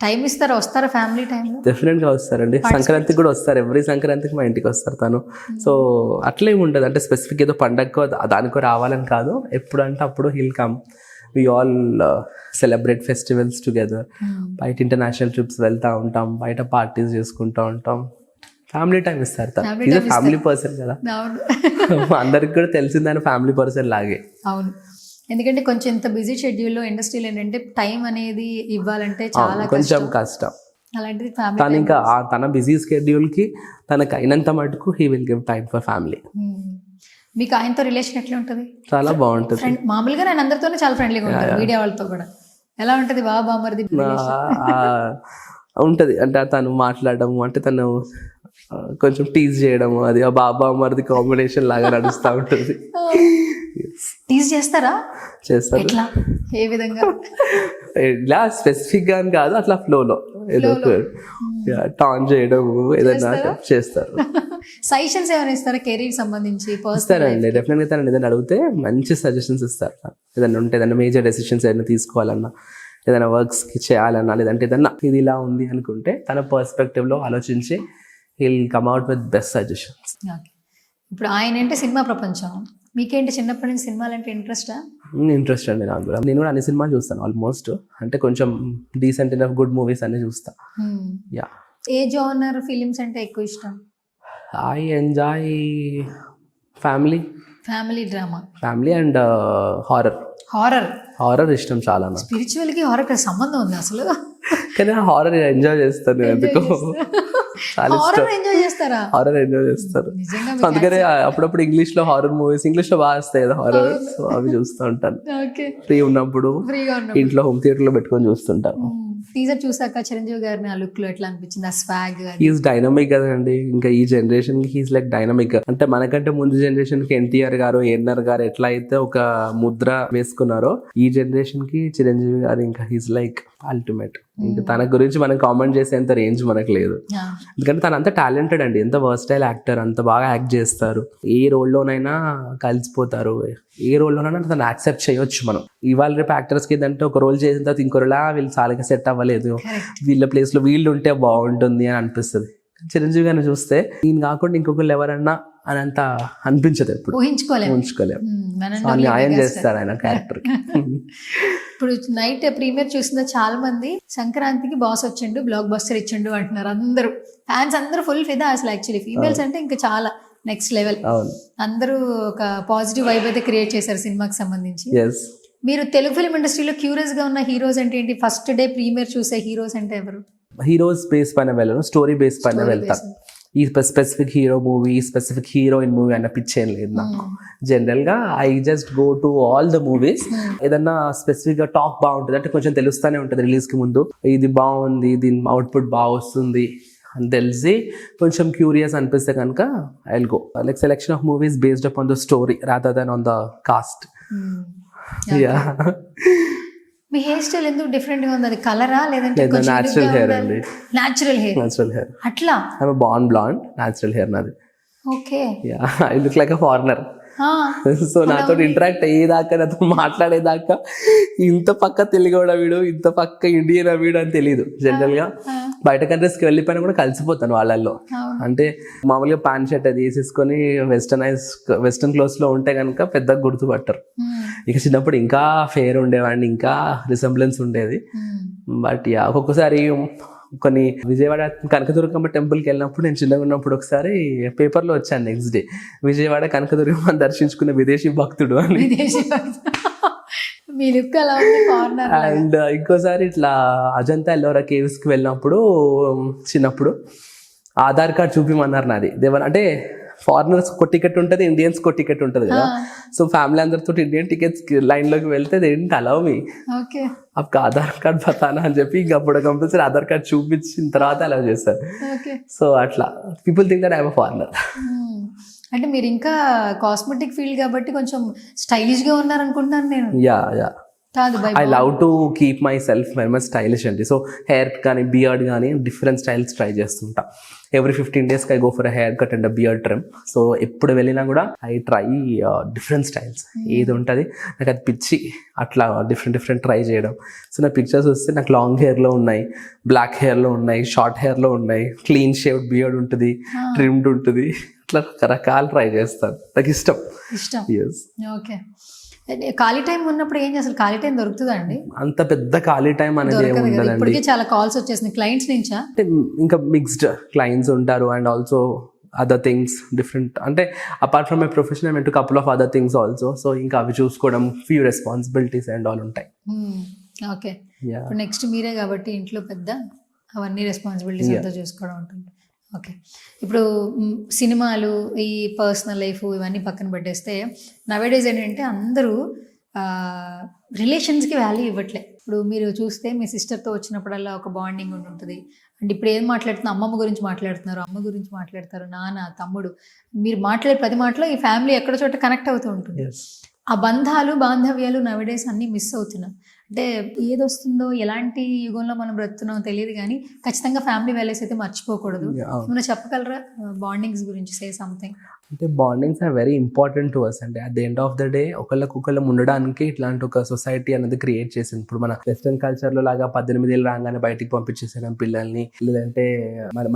Speaker 2: టైం ఇస్తారా, వస్తారా ఫ్యామిలీ టైంలో?
Speaker 4: డెఫినెట్ గా వస్తారండి. సంక్రాంతికి కూడా వస్తారు, ఎవ్రీ సంక్రాంతికి మా ఇంటికి వస్తారు తను. సో అట్లే ఉండదు, అంటే స్పెసిఫిక్ ఏదో పండగకో దానికో రావాలని కాదు, ఎప్పుడు అంటే అప్పుడు he'll come. We all celebrate festivals together. బయట ఇంటర్నేషనల్ ట్రిప్స్ వెళ్తూ ఉంటాం, బయట పార్టీస్ చేసుకుంటూ ఉంటాం. ఫ్యామిలీ టైం ఇస్తారు తను. ఇది ఫ్యామిలీ పర్సన్ కదా, అందరికి కూడా తెలిసిందని ఫ్యామిలీ పర్సన్ లాగే.
Speaker 2: అవును, ఎందుకంటే కొంచెం ఇంత బిజీ షెడ్యూల్లో ఇండస్ట్రీలో ఏంటంటే టైం అనేది ఇవ్వాలంటే చాలా
Speaker 4: కొంచెం కష్టం.
Speaker 2: అలాంటిది
Speaker 4: తను ఇంకా తన బిజీ స్కెడ్యూల్ కి తనకు అయినంత మటుకు he will give time for family.
Speaker 2: మీకు ఆయనతో రిలేషన్ ఎట్లా ఉంటుంది?
Speaker 4: చాలా బాగుంటుంది.
Speaker 2: మామూలుగా నేను అందరితోనే చాలా ఫ్రెండ్లీగా ఉంటాను, మీడియా వాళ్ళతో కూడా. ఎలా ఉంటుంది బాబా మరిది
Speaker 4: ఉంటుంది? అంటే తను మాట్లాడము, అంటే తను కొంచెం టీజ్ చేయడము, అది ఆ బాబా మరిది కాంబినేషన్ లాగా నడుస్తూ ఉంటుంది.
Speaker 2: టీజ్ చేస్తారా?
Speaker 4: చేస్తారు.
Speaker 2: ఎట్లా, ఏ విధంగా?
Speaker 4: ఇలా స్పెసిఫిక్ గా కాదు, అట్లా ఫ్లోలో ఏదో టాన్ చేయడం ఏదైనా చేస్తారు.
Speaker 2: సజెషన్స్ ఏమైనా ఇస్తారా కెరీర్ సంబంధించి?
Speaker 4: ఇస్తారండి, డెఫినెట్ గా. తను ఏదైనా అడిగితే మంచి సజెషన్స్ ఇస్తారు. ఏదైనా ఉంటే, ఏదైనా మేజర్ డెసిషన్స్ ఏదైనా తీసుకోవాలన్నా, ఏదైనా వర్క్స్ కి చేయాలన్నా, లేదంటే ఏదన్నా ఇది ఇలా ఉంది అనుకుంటే తన పర్స్పెక్టివ్ లో ఆలోచించి he'll come out with best suggestions.
Speaker 2: ఇప్పుడు ఆయన అంటే సినిమా ప్రపంచం, మీకేంటి చిన్నప్పటి నుంచి సినిమాలు అంటే ఇంట్రెస్టా?
Speaker 4: ఇంట్రెస్ట్ అండి నాకు కూడా. నేను కూడా అన్ని సినిమాలు చూస్తాను ఆల్మోస్ట్, అంటే కొంచెం డీసెంట్ ఇనఫ్ గుడ్ మూవీస్ అన్ని చూస్తా. యా.
Speaker 2: ఏ జోనర్ ఫిలిమ్స్ అంటే ఎక్కువ ఇష్టం?
Speaker 4: I enjoy family
Speaker 2: drama,
Speaker 4: family and horror ఇష్టం చాలా.
Speaker 2: స్పిరిచువల్ కి హారర్ సంబంధం ఉంది అసలు?
Speaker 4: కానీ హారర్ ఎంజాయ్ చేస్తాను, ఎందుకు
Speaker 2: హారర్ ఎంజాయ్
Speaker 4: చేస్తారు. అందుకనే అప్పుడప్పుడు ఇంగ్లీష్ లో హారర్ మూవీస్, ఇంగ్లీష్ లో బాగా వస్తాయి కదా హారర్, సో అవి చూస్తూ ఉంటాను. ఫ్రీ ఉన్నప్పుడు ఇంట్లో హోమ్ థియేటర్ లో పెట్టుకొని చూస్తుంటాను.
Speaker 2: టీజర్ చూసాక చిరంజీవి గారిని ఆ లుక్ లో ఎట్లా అనిపించింది? ఆ స్వాగ్
Speaker 4: హీస్ డైనమిక్ కదండి. ఇంకా ఈ జనరేషన్ కి హీస్ లైక్ డైనమిక్. అంటే మనకంటే ముందు జనరేషన్ కి ఎన్టీఆర్ గారు, ఏఎన్ఆర్ గారు ఎట్లా అయితే ఒక ముద్ర వేసుకున్నారో, ఈ జనరేషన్ కి చిరంజీవి గారు ఇంకా హీస్ లైక్ అల్టిమేట్. ఇంకా తన గురించి మనం కామెంట్ చేసేంత రేంజ్ మనకు లేదు, ఎందుకంటే తన అంత టాలెంటెడ్ అండి. ఎంత వర్స్టైల్ యాక్టర్, అంత బాగా యాక్ట్ చేస్తారు. ఏ రోల్లోనైనా కలిసిపోతారు, ఏ రోల్లోనైనా తను యాక్సెప్ట్ చేయొచ్చు. మనం ఇవాళ రేపు యాక్టర్స్ కి ఏంటంటే ఒక రోల్ చేసిన తర్వాత ఇంకోలా వీళ్ళు చాలా సెట్ అవ్వలేదు, వీళ్ళ ప్లేస్ లో వీళ్ళు ఉంటే బాగుంటుంది అని అనిపిస్తుంది. చిరంజీవి గారిని చూస్తే ఈయన కాకుండా ఇంకొకళ్ళు ఎవరన్నా అని అంత అనిపించదు, ఎప్పుడు ఊహించుకోలేము. న్యాయం చేస్తారు ఆయన క్యారెక్టర్.
Speaker 2: ఇప్పుడు నైట్ ప్రీమియర్ చూసిన చాలా మంది సంక్రాంతికి బాస్ వచ్చిండు, బ్లాక్ బస్టర్ ఇచ్చిండు అంటున్నారు అందరూ. ఫ్యాన్స్ అందరూ ఫుల్ ఫిదా అసలు. యాక్చువల్లీ ఫీమేల్స్ అంటే ఇంకా చాలా నెక్స్ట్ లెవెల్. అందరూ ఒక పాజిటివ్ వైబ్ అయితే క్రియేట్ చేశారు సినిమాకి సంబంధించి. మీరు తెలుగు ఫిల్మ్ ఇండస్ట్రీలో క్యూరియస్ గా ఉన్న హీరోస్ అంటే ఏంటి? ఫస్ట్ డే ప్రీమియర్ చూసే హీరోస్ అంటే ఎవరు?
Speaker 4: హీరోస్ బేస్ పైన వెళ్ళను, స్టోరీ బేస్ పైన వెళ్తాను. ఈ specific hero movie, specific heroine movie అన్న పిచ్చేం లేదు నాకు. జనరల్గా I just go to all the movies. ఏదన్నా స్పెసిఫిక్గా టాక్ బాగుంటుంది అంటే కొంచెం తెలుస్తూనే ఉంటుంది రిలీజ్కి ముందు, ఇది బాగుంది, దీని అవుట్పుట్ బాగా వస్తుంది అని తెలిసి కొంచెం క్యూరియస్ అనిపిస్తే కనుక I will go. Like selection of movies based upon the story rather than on the cast. Yeah.
Speaker 2: మీ హెయిర్ స్టైల్ ఎందుకు డిఫరెంట్ గా ఉంది? అది కలరా లేదంటే
Speaker 4: న్యాచురల్ హెయిర్ అండి.
Speaker 2: న్యాచురల్ హెయిర్ అట్లా?
Speaker 4: I'm born blonde, natural hair నాది.
Speaker 2: Okay.
Speaker 4: Yeah, I look like a foreigner. So నాతో ఇంటరాక్ట్ అయ్యేదాకా, నాతో మాట్లాడేదాకా ఇంత పక్క తెలుగుడా వీడు, ఇంత పక్క ఇండియన్ వీడు అని తెలియదు. జనరల్ గా బయట కంట్రీస్కి వెళ్ళిపోయినా కూడా కలిసిపోతాను వాళ్ళల్లో. అంటే మామూలుగా ప్యాంట్ షర్ట్ అది వేసేసుకొని వెస్టర్న్ క్లోత్స్ లో ఉంటే కనుక పెద్దగా గుర్తుపట్టరు. ఇక చిన్నప్పుడు ఇంకా ఫేర్ ఉండేవాడిని, ఇంకా రిసెంబ్లెన్స్ ఉండేది. బట్ యా, ఒక్కొక్కసారి కొన్ని విజయవాడ కనకదుర్గమ్మ టెంపుల్కి వెళ్ళినప్పుడు, నేను చిన్నగా ఉన్నప్పుడు ఒకసారి పేపర్లో వచ్చాను నెక్స్ట్ డే, విజయవాడ కనకదుర్గమ్మ దర్శించుకున్న విదేశీ భక్తుడు అని. అండ్ ఇంకోసారి ఇట్లా అజంతా ఎల్లోరా కేవ్స్కి వెళ్ళినప్పుడు చిన్నప్పుడు ఆధార్ కార్డ్ చూపిమన్నారు నాది. అంటే ఫారినర్స్ కో టికెట్ ఉంటుంది, ఇండియన్స్ కో టికెట్ ఉంటుంది కదా. సో ఫ్యామిలీ అందరితో ఇండియన్ టికెట్స్ లైన్లోకి వెళ్తే ఏంటి అలవ్ మీ అప్పుడు ఆధార్ కార్డ్ బతానా అని చెప్పి ఇంకా అప్పుడు కంపల్సరీ ఆధార్ కార్డ్ చూపించిన తర్వాత అలవ్ చేస్తారు. సో అట్లా people think that I'm a foreigner.
Speaker 2: అంటే మీరు ఇంకా కాస్మెటిక్ ఫీల్డ్ కాబట్టి కొంచెం స్టైలిష్ గా ఉన్నారు అనుకుంటున్నాను నేను.
Speaker 4: Yeah yeah, I love to keep my self very much stylish అండి. సో హెయిర్ కానీ బియర్డ్ కానీ డిఫరెంట్ స్టైల్స్ ట్రై చేస్తుంటా. Every 15 days I go for a hair cut and a beard trim. So ఎప్పుడు వెళ్ళినా కూడా ఐ ట్రై డిఫరెంట్ స్టైల్స్. ఏది ఉంటుంది నాకు అది పిచ్చి, అట్లా డిఫరెంట్ ట్రై చేయడం. సో నా పిక్చర్స్ వస్తే నాకు లాంగ్ హెయిర్లో ఉన్నాయి, బ్లాక్ హెయిర్లో ఉన్నాయి, షార్ట్ హెయిర్లో ఉన్నాయి, క్లీన్ షేవ్డ్ బియర్డ్ ఉంటుంది, ట్రిమ్డ్ ఉంటుంది, అట్లా రకరకాలు ట్రై చేస్తాను. నాకు ఇష్టం. Yes.
Speaker 2: ఓకే. ఖాళీ టైం ఉన్నప్పుడు ఏం చేస్తారు? ఖాళీ టైం దొరుకుతుందా అండి?
Speaker 4: అంత పెద్ద ఖాళీ టైం అనేది ఏముండదండి.
Speaker 2: ఇప్పటికే చాలా కాల్స్ వచ్చేసినాయి క్లయింట్స్ నుంచా?
Speaker 4: అంటే ఇంకా మిక్స్డ్ క్లయింట్స్ ఉంటారు and also other things different. అంటే apart from my profession I meant to couple of other things also. So ఇంకా అవి చూసుకోవడం, ఫ్యూ రెస్పాన్సిబిలిటీస్ అండ్ ఆల్ ఉంటాయి.
Speaker 2: ఓకే. ఇప్పుడు నెక్స్ట్ మీరే కాబట్టి ఇంట్లో పెద్ద అవన్నీ రెస్పాన్సిబిలిటీస్ అంతా చూసుకోవడం ఉంటుంది. ఓకే. ఇప్పుడు సినిమాలు, ఈ పర్సనల్ లైఫ్ ఇవన్నీ పక్కన పెట్టేస్తే నవేడేస్ ఏంటంటే అందరూ రిలేషన్స్కి వాల్యూ ఇవ్వట్లే. ఇప్పుడు మీరు చూస్తే మీ సిస్టర్తో వచ్చినప్పుడల్లా ఒక బాండింగ్ ఉంటుంది. అంటే ఇప్పుడు ఏం మాట్లాడుతున్నా, అమ్మమ్మ గురించి మాట్లాడుతున్నారు, అమ్మ గురించి మాట్లాడతారు, నాన్న, తమ్ముడు, మీరు మాట్లాడే ప్రతి మాటలో ఈ ఫ్యామిలీ ఎక్కడో చోట కనెక్ట్ అవుతూ ఉంటుంది. ఆ బంధాలు, బాంధవ్యాలు నవేడేస్ అన్నీ మిస్ అవుతున్నాం. అంటే ఏదొస్తుందో, ఎలాంటి యుగంలో మనం బ్రతుకున్నామో తెలియదు, కానీ ఖచ్చితంగా ఫ్యామిలీ వాల్యూస్ అయితే మర్చిపోకూడదు. ఏమైనా చెప్పగలరా బాండింగ్స్ గురించి? Say something.
Speaker 4: అంటే bondings are very important to us. అంటే at the end of the day ఒకళ్ళకొకళ్ళం ఉండడానికి ఇట్లాంటి ఒక సొసైటీ అనేది క్రియేట్ చేసింది. ఇప్పుడు మన వెస్టర్న్ కల్చర్లో లాగా 18 ఏళ్ళు రాగానే బయటికి పంపించేసాం పిల్లల్ని, లేదంటే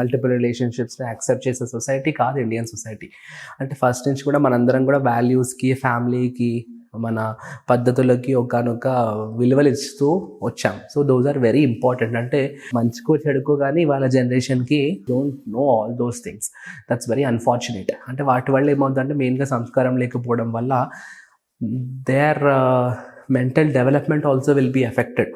Speaker 4: మల్టిపుల్ రిలేషన్షిప్స్ని యాక్సెప్ట్ చేసే సొసైటీ కాదు ఇండియన్ సొసైటీ. అంటే ఫస్ట్ నుంచి కూడా మనందరం కూడా వాల్యూస్కి, ఫ్యామిలీకి, మన పద్ధతులకి ఒకనొక విలువలు ఇస్తూ వచ్చాం. So those are very important. అంటే మంచికో చెడుకో కానీ వాళ్ళ జనరేషన్కి don't know all those things. That's very unfortunate. అంటే వాటి వల్ల ఏమవుతుందంటే మెయిన్గా సంస్కారం లేకపోవడం వల్ల their mental development also will be affected.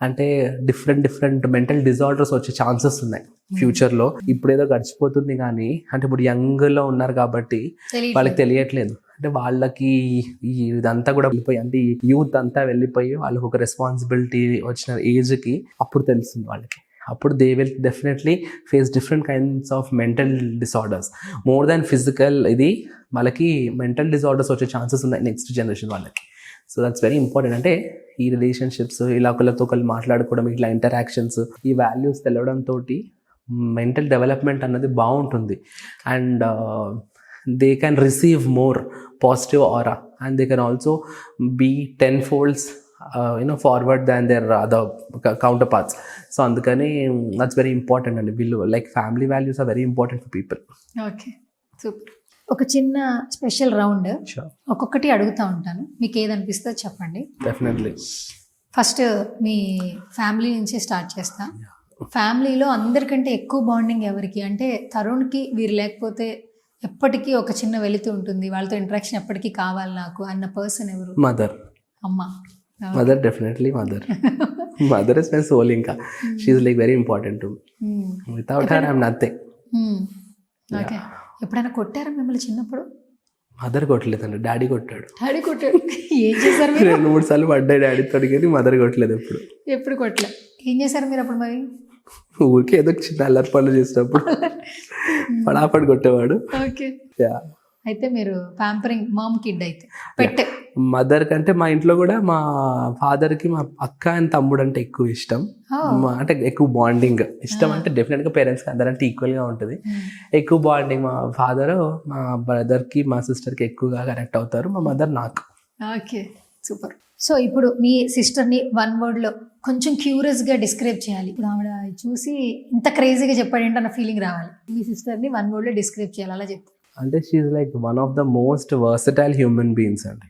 Speaker 4: అంటే డిఫరెంట్ మెంటల్ డిజార్డర్స్ వచ్చే ఛాన్సెస్ ఉన్నాయి ఫ్యూచర్లో. ఇప్పుడు ఏదో గడిచిపోతుంది కానీ, అంటే ఇప్పుడు యంగ్లో ఉన్నారు కాబట్టి వాళ్ళకి తెలియట్లేదు. అంటే వాళ్ళకి ఇదంతా కూడా వెళ్ళిపోయి, అంటే ఈ యూత్ అంతా వెళ్ళిపోయి వాళ్ళకి ఒక రెస్పాన్సిబిలిటీ వచ్చిన ఏజ్కి అప్పుడు తెలుస్తుంది వాళ్ళకి. అప్పుడు they will definitely face different kinds of mental disorders. More than physical, ఇది వాళ్ళకి మెంటల్ డిసార్డర్స్ వచ్చే ఛాన్సెస్ ఉన్నాయి నెక్స్ట్ జనరేషన్ వాళ్ళకి. So that's very important. అంటే ఈ రిలేషన్షిప్స్, ఇలా ఒకళ్ళతో ఒకళ్ళు మాట్లాడుకోవడం, ఇట్లా ఇంటరాక్షన్స్, ఈ వాల్యూస్ తెలవడంతో మెంటల్ డెవలప్మెంట్ అన్నది బాగుంటుంది. And they can receive more positive aura and they can also be 10 folds forward than their other counterparts. So andukani that's very important and like family values are very important for people.
Speaker 2: Okay, super. ఒక చిన్న special round ఒక్కొక్కటి అడుగుతూ ఉంటాను, మీకు ఏదనిపిస్తే చెప్పండి.
Speaker 4: Definitely.
Speaker 2: First మీ family నుంచి start చేస్తా. ఫ్యామిలీలో అందరికంటే ఎక్కువ బాండింగ్ ఎవరికి? అంటే తరుణ్కి వీరు లేకపోతే ఎప్పటికీ ఒక చిన్న వెళుతూ ఉంటుంది, వాళ్ళతో ఇంటరాక్షన్ ఎప్పటికీ కావాలి నాకు అన్న పర్సన్ ఎవరు?
Speaker 4: మదర్.
Speaker 2: అమ్మ.
Speaker 4: Mother, definitely mother. Mother is my soul. ఇంకా she is like very important to me. Without her I am nothing.
Speaker 2: Okay. ఎప్పుడైనా కొట్టారా మిమ్మల్ని చిన్నప్పుడు?
Speaker 4: మదర్ కొట్టలేదండి, డాడీ కొట్టాడు.
Speaker 2: డాడీ కొట్టాడు. ఏం చేశారు మీరు?
Speaker 4: 2-3 సార్లు పడ్డాయి డాడీతో, కానీ మదర్ కొట్టలేదు ఎప్పుడు.
Speaker 2: ఎప్పుడు కొట్టలే. ఏం చేశారు మీరు అప్పుడు మరి?
Speaker 4: ఊరికే ఏదో చిన్న అల్లరి పనులు చేసినప్పుడు పడాపడి కొట్టేవాడు.
Speaker 2: ఓకే. అయితే మీరు ప్యాంపరింగ్ మామ్ కిడ్ అయితే పెట్టే.
Speaker 4: మదర్ కంటే మా ఇంట్లో కూడా మా ఫాదర్కి మా అక్క అండ్ తమ్ముడు అంటే ఎక్కువ ఇష్టం. అంటే ఎక్కువ బాండింగ్ ఇష్టం అంటే డెఫినెట్గా పేరెంట్స్కి అందరంటే ఈక్వల్గా ఉంటుంది. ఎక్కువ బాండింగ్ మా ఫాదర్ మా బ్రదర్కి మా సిస్టర్కి ఎక్కువగా కనెక్ట్ అవుతారు, మా మదర్ నాకు.
Speaker 2: Okay, super. సో ఇప్పుడు మీ సిస్టర్ని 1 wordలో కొంచెం క్యూరియస్గా డిస్క్రైబ్ చేయాలి. ఇప్పుడు ఆవిడ చూసి ఇంత క్రేజీగా చెప్పాడంటే అన్న ఫీలింగ్ రావాలి. మీ సిస్టర్ని 1 wordలో డిస్క్రైబ్ చేయాలి, అలా చెప్తాను.
Speaker 4: అంటే she's like one of the most versatile human beings అండి.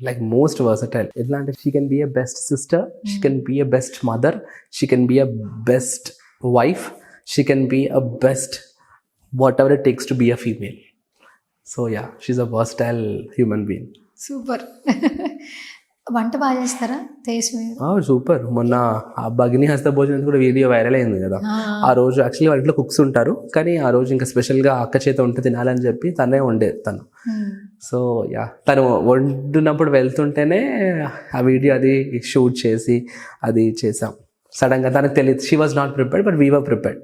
Speaker 4: Like most versatile. ఎట్లా అంటే she can be a best sister, she can be a best mother, she can be a best wife, she can be a best whatever it takes to be a female. So yeah, she's a versatile human being.
Speaker 2: Super. వంట బాగా చేస్తారా తేజ్ మీరు?
Speaker 4: Super. మొన్న ఆ భగిని హస్త భోజనం కూడా video viral అయింది కదా. ఆ రోజు యాక్చువల్లీ వాళ్ళ ఇంట్లో కుక్స్ ఉంటారు, కానీ ఆ రోజు ఇంకా స్పెషల్గా అక్క చేత వంట తినాలని చెప్పి తనే వండేది తను. సో యా, తను వండినప్పుడు వెళ్తుంటేనే ఆ వీడియో అది షూట్ చేసి అది చేసాం. సడన్గా తనకు తెలియదు, she was not prepared but we were prepared.